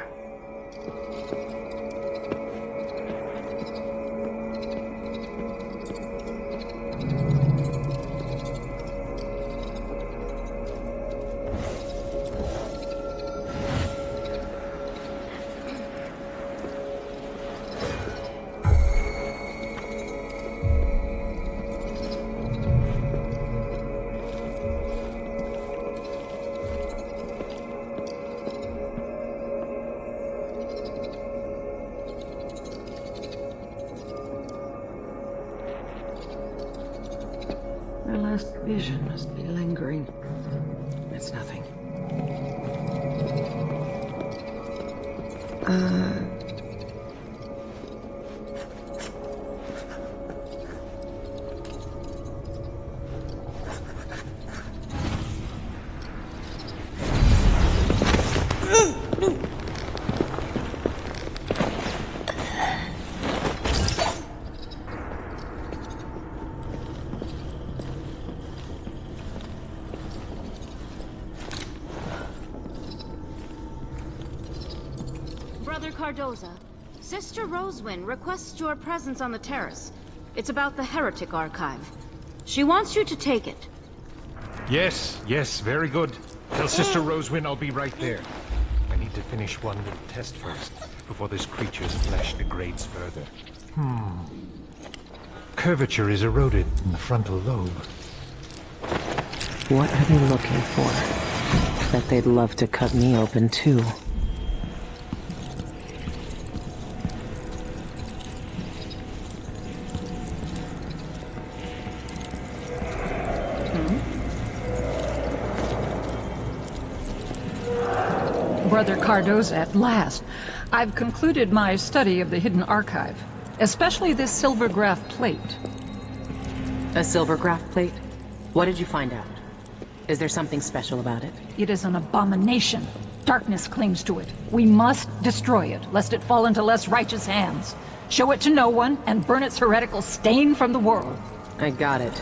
My last vision must be lingering. It's nothing. Brother Cardoza, Sister Rosewind requests your presence on the terrace. It's about the Heretic Archive. She wants you to take it. Yes, very good. Tell Sister Rosewind I'll be right there. I need to finish one little test first, before this creature's flesh degrades further. Curvature is eroded in the frontal lobe. What are they looking for? Bet they'd love to cut me open, too. Brother Cardoza, at last. I've concluded my study of the hidden archive, especially this silvergraph plate. A silvergraph plate? What did you find out? Is there something special about it? It is an abomination. Darkness clings to it. We must destroy it, lest it fall into less righteous hands. Show it to no one, and burn its heretical stain from the world. I got it.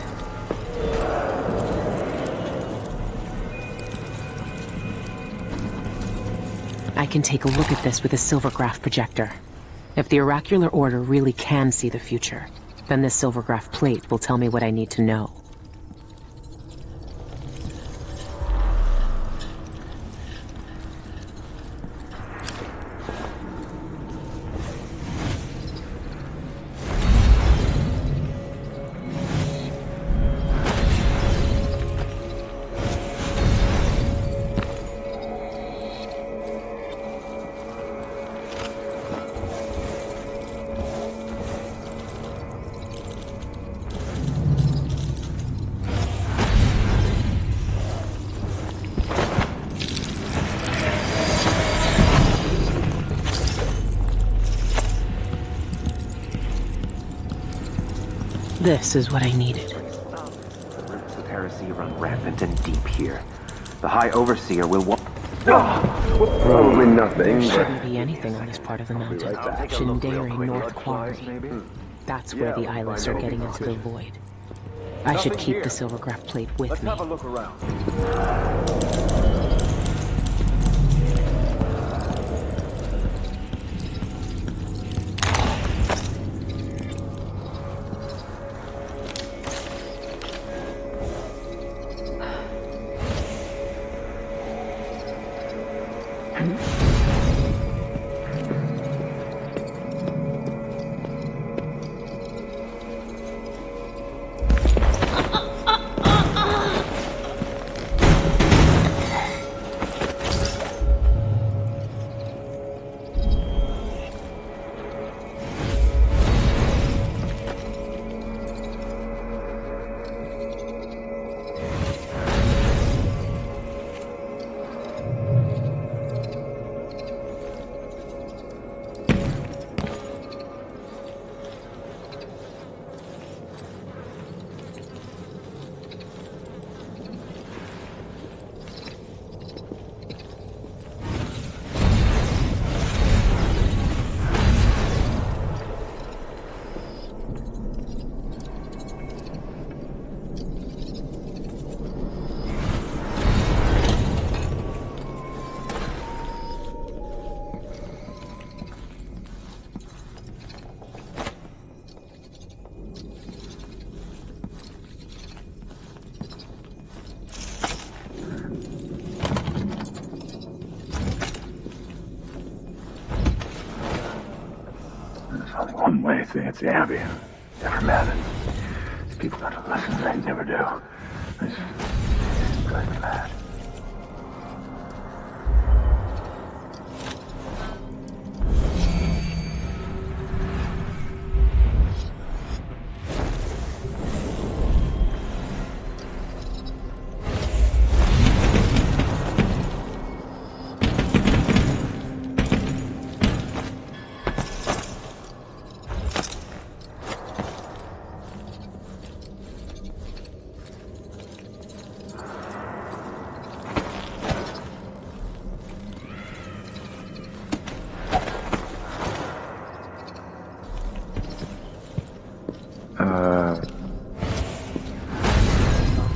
I can take a look at this with a silvergraph projector. If the oracular order really can see the future, then this silvergraph plate will tell me what I need to know. This is what I needed. The roots of heresy run rampant and deep here. The High Overseer will probably nothing. There shouldn't be anything on this part of the mountain. Shindere North Quarry. That's where the eyeless are getting into the void. I should keep the silvergraph plate with me. Let's have a look around. One way thing at the Abbey. Never mattered. These people got to listen, they never do. This drives me mad.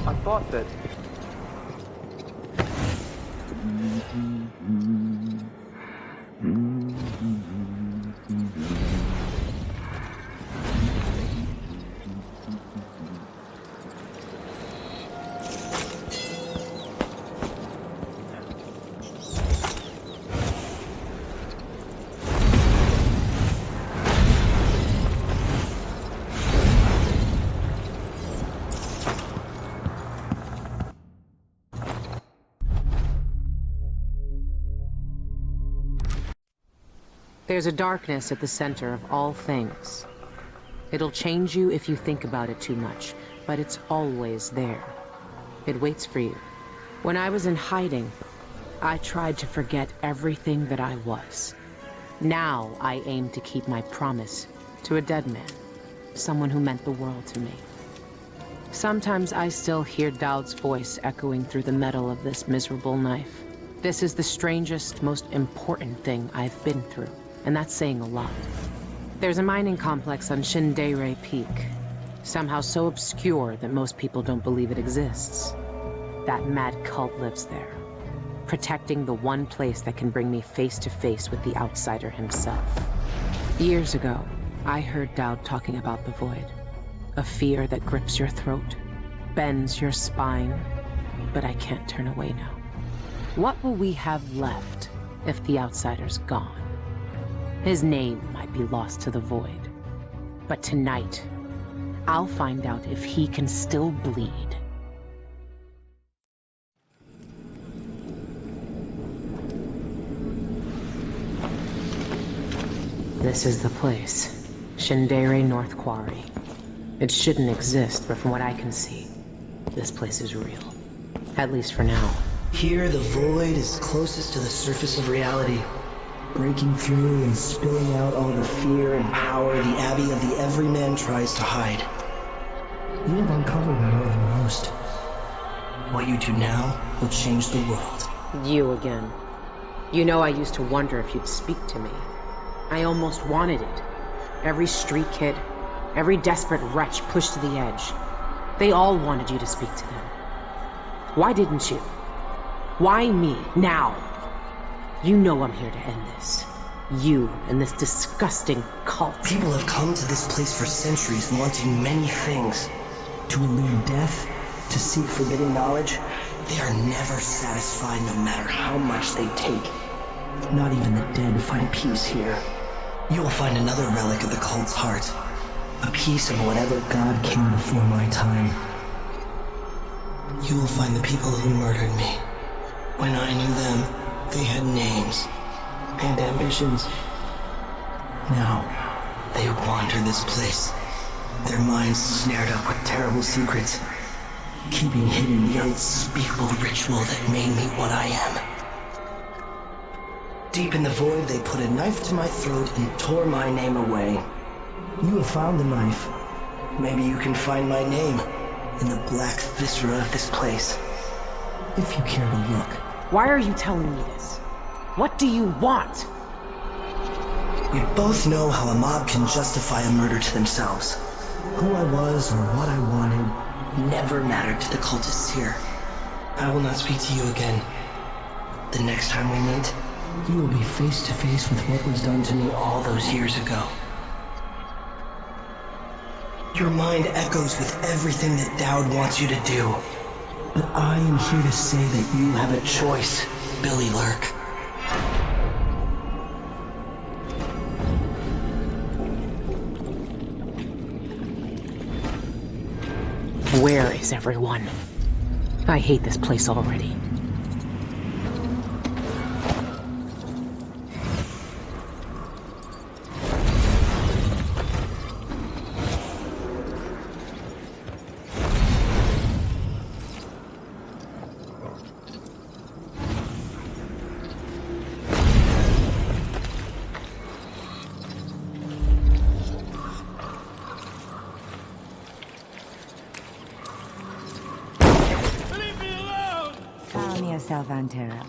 I thought that... There's a darkness at the center of all things. It'll change you if you think about it too much, but it's always there. It waits for you. When I was in hiding, I tried to forget everything that I was. Now I aim to keep my promise to a dead man, someone who meant the world to me. Sometimes I still hear Dowd's voice echoing through the metal of this miserable knife. This is the strangest, most important thing I've been through. And that's saying a lot. There's a mining complex on Shindere Peak, somehow so obscure that most people don't believe it exists. That mad cult lives there, protecting the one place that can bring me face to face with the outsider himself. Years ago, I heard Dowd talking about the Void, a fear that grips your throat, bends your spine, but I can't turn away now. What will we have left if the outsider's gone? His name might be lost to the Void. But tonight, I'll find out if he can still bleed. This is the place. Shindere North Quarry. It shouldn't exist, but from what I can see, this place is real. At least for now. Here, the Void is closest to the surface of reality. Breaking through and spilling out all the fear and power the Abbey of the Everyman tries to hide. You have uncovered more than most. What you do now will change the world. You again. You know I used to wonder if you'd speak to me. I almost wanted it. Every street kid, every desperate wretch pushed to the edge. They all wanted you to speak to them. Why didn't you? Why me, now? You know I'm here to end this. You and this disgusting cult. People have come to this place for centuries wanting many things. To elude death, to seek forbidden knowledge. They are never satisfied no matter how much they take. Not even the dead find peace here. You will find another relic of the cult's heart. A piece of whatever God came before my time. You will find the people who murdered me. When I knew them, they had names and ambitions. Now, they wander this place. Their minds snared up with terrible secrets, keeping hidden the unspeakable ritual that made me what I am. Deep in the void, they put a knife to my throat and tore my name away. You have found the knife. Maybe you can find my name in the black viscera of this place, if you care to look. Why are you telling me this? What do you want? We both know how a mob can justify a murder to themselves. Who I was or what I wanted never mattered to the cultists here. I will not speak to you again. The next time we meet, you will be face to face with what was done to me all those years ago. Your mind echoes with everything that Dowd wants you to do. But I am here to say that you have a choice, Billy Lurk. Where is everyone? I hate this place already. Antero.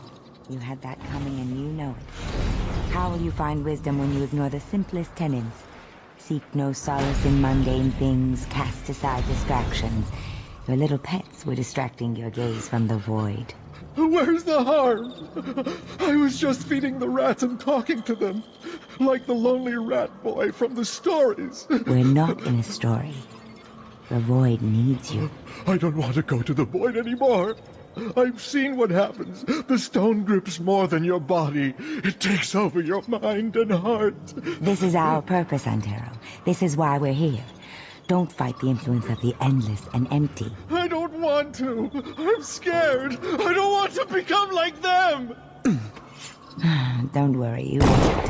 You had that coming and you know it. How will you find wisdom when you ignore the simplest tenets? Seek no solace in mundane things, cast aside distractions. Your little pets were distracting your gaze from the void. Where's the harm? I was just feeding the rats and talking to them, like the lonely rat boy from the stories. We're not in a story. The void needs you. I don't want to go to the void anymore. I've seen what happens. The stone grips more than your body. It takes over your mind and heart. This is our purpose, Antero. This is why we're here. Don't fight the influence of the endless and empty. I don't want to. I'm scared. I don't want to become like them. Don't worry, you won't.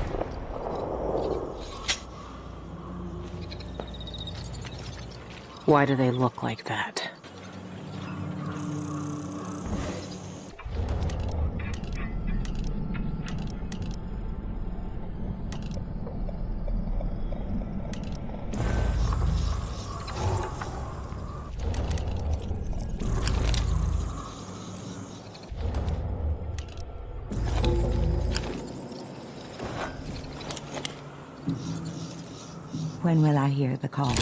Why do they look like that? When will I hear the call?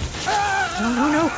No!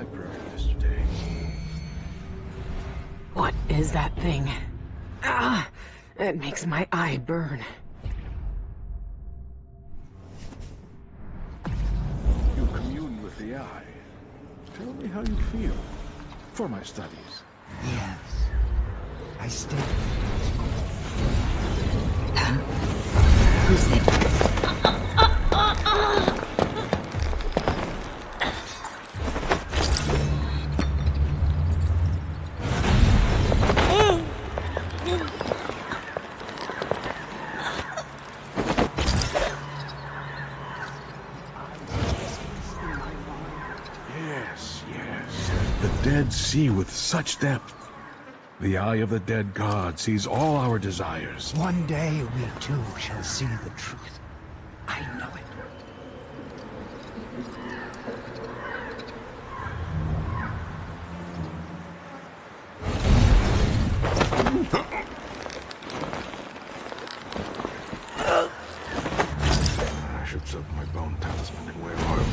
library yesterday. What is that thing? Ah! It makes my eye burn. You commune with the eye. Tell me how you feel. For my studies. Yes. I stay. Who's there? Yes. The dead see with such depth. The eye of the dead god sees all our desires. One day we too shall see the truth. I know it. I should soak my bone talisman in whale oil.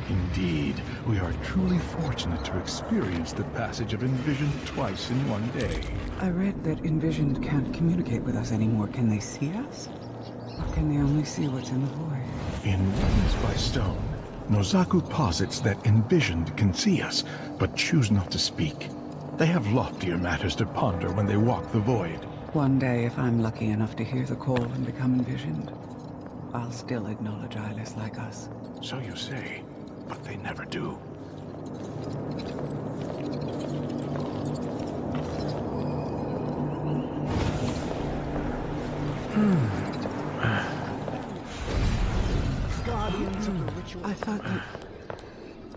Indeed, we are truly fortunate to experience the passage of Envision twice in one day. I read that Envisioned can't communicate with us anymore. Can they see us? Or can they only see what's in the void? In Witness by Stone, Nozaku posits that Envisioned can see us, but choose not to speak. They have loftier matters to ponder when they walk the void. One day, if I'm lucky enough to hear the call and become envisioned, I'll still acknowledge eyeless like us. So you say, but they never do. Guardians of the ritual. I thought that...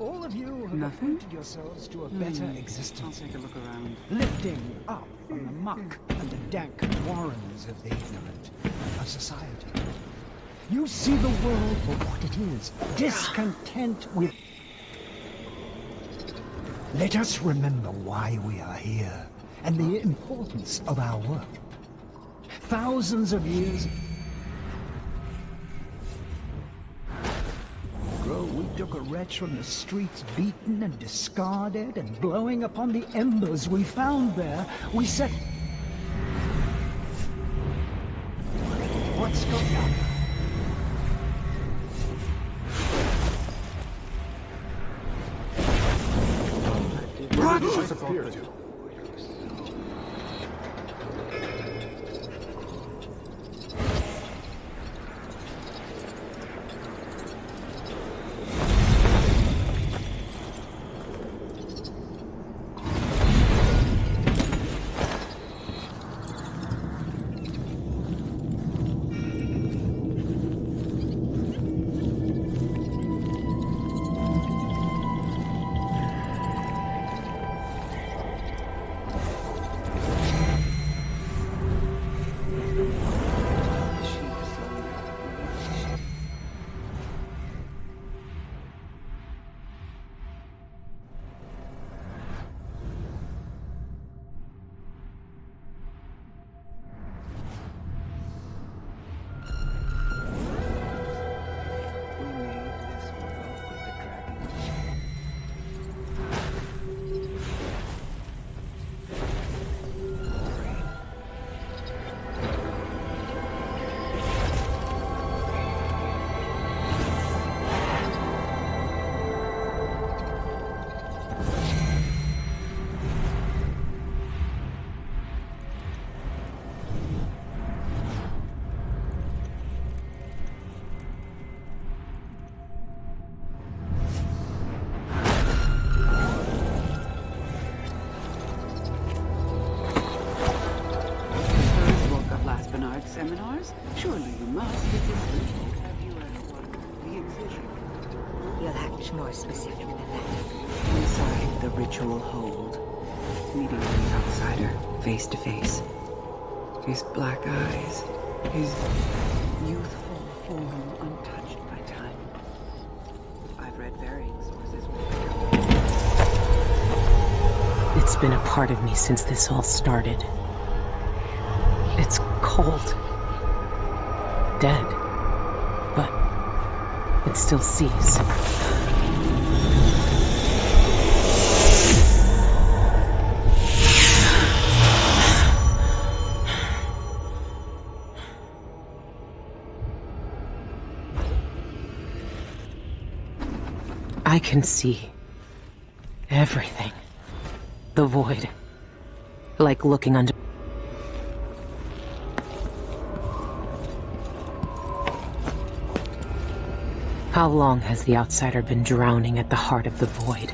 All of you have Nothing? appointed yourselves to a better existence. I'll take a look around. Lifting up from the muck and the dank warrens of the ignorant of society. You see the world for what it is, discontent with... Let us remember why we are here, and the importance of our work. Thousands of years ago, we took a wretch from the streets, beaten and discarded, and blowing upon the embers we found there, we set... What's going on? What does it appear to? seminars? Surely you must. It's essential. Have you the exhibition? You'll have to be more specific than that. Inside the ritual hold. Meeting with the outsider, face to face. His black eyes, his youthful form untouched by time. I've read varying sources. It's been a part of me since this all started. It's cold. Dead. But it still sees. I can see everything. The void. Like looking under. How long has the outsider been drowning at the heart of the void?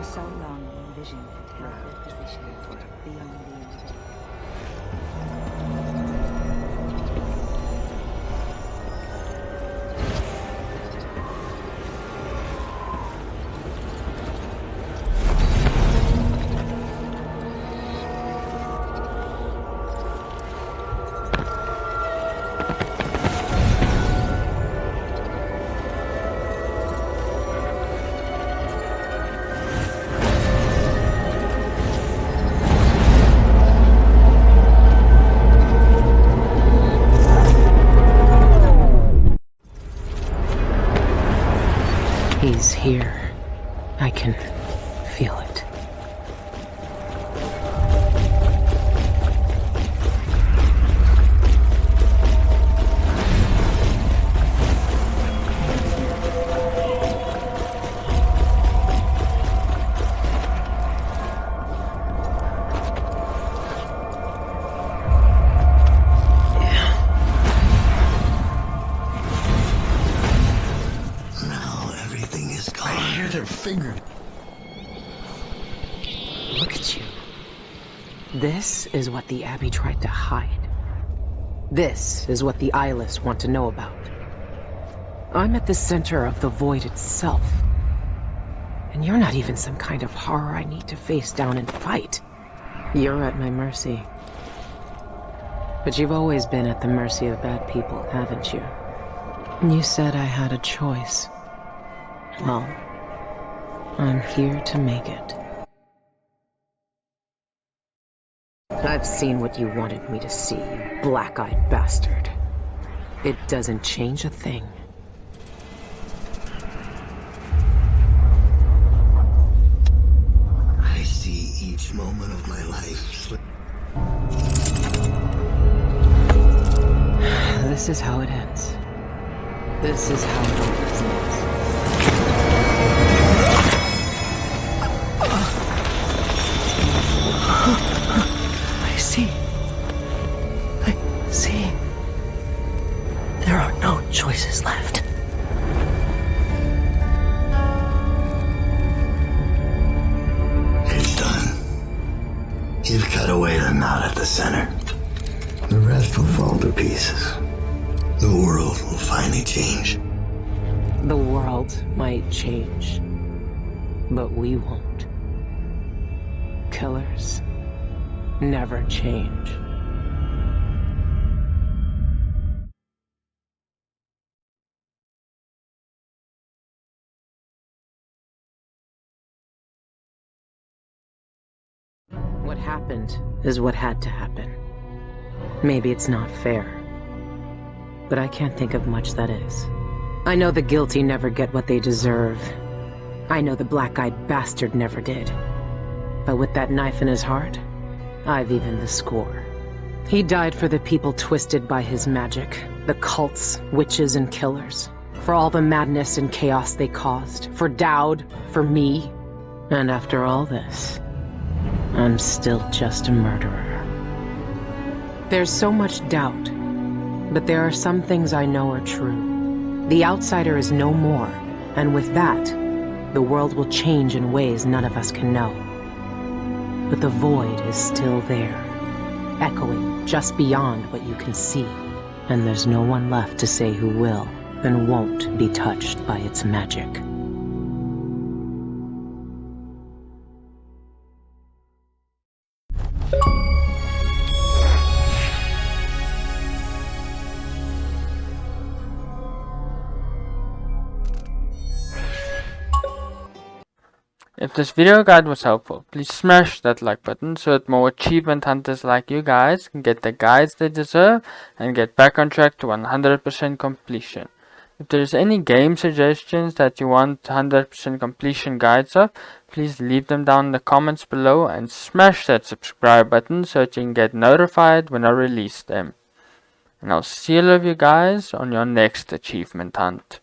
So long envisioned a position beyond the invisible. He's here. I can feel it. Finger. Look at you. This is what the Abbey tried to hide. This is what the eyeless want to know about. I'm at the center of the void itself. And you're not even some kind of horror I need to face down and fight. You're at my mercy. But you've always been at the mercy of bad people, haven't you? You said I had a choice. Well, I'm here to make it. I've seen what you wanted me to see, you black-eyed bastard. It doesn't change a thing. I see each moment of my life slip. This is how it ends. This is how it always ends. I see. There are no choices left. It's done. You've cut away the knot at the center. The rest will fall to pieces. The world will finally change. The world might change, but we won't. Killers never change. What happened is what had to happen. Maybe it's not fair, but I can't think of much that is. I know the guilty never get what they deserve. I know the black-eyed bastard never did. But with that knife in his heart, I've evened the score. He died for the people twisted by his magic, the cults, witches, and killers. For all the madness and chaos they caused. For Dowd, for me. And after all this, I'm still just a murderer. There's so much doubt, but there are some things I know are true. The outsider is no more, and with that, the world will change in ways none of us can know. But the void is still there, echoing just beyond what you can see. And there's no one left to say who will and won't be touched by its magic. If this video guide was helpful, please smash that like button so that more achievement hunters like you guys can get the guides they deserve and get back on track to 100% completion. If there is any game suggestions that you want 100% completion guides of, please leave them down in the comments below and smash that subscribe button so that you can get notified when I release them. And I'll see all of you guys on your next achievement hunt.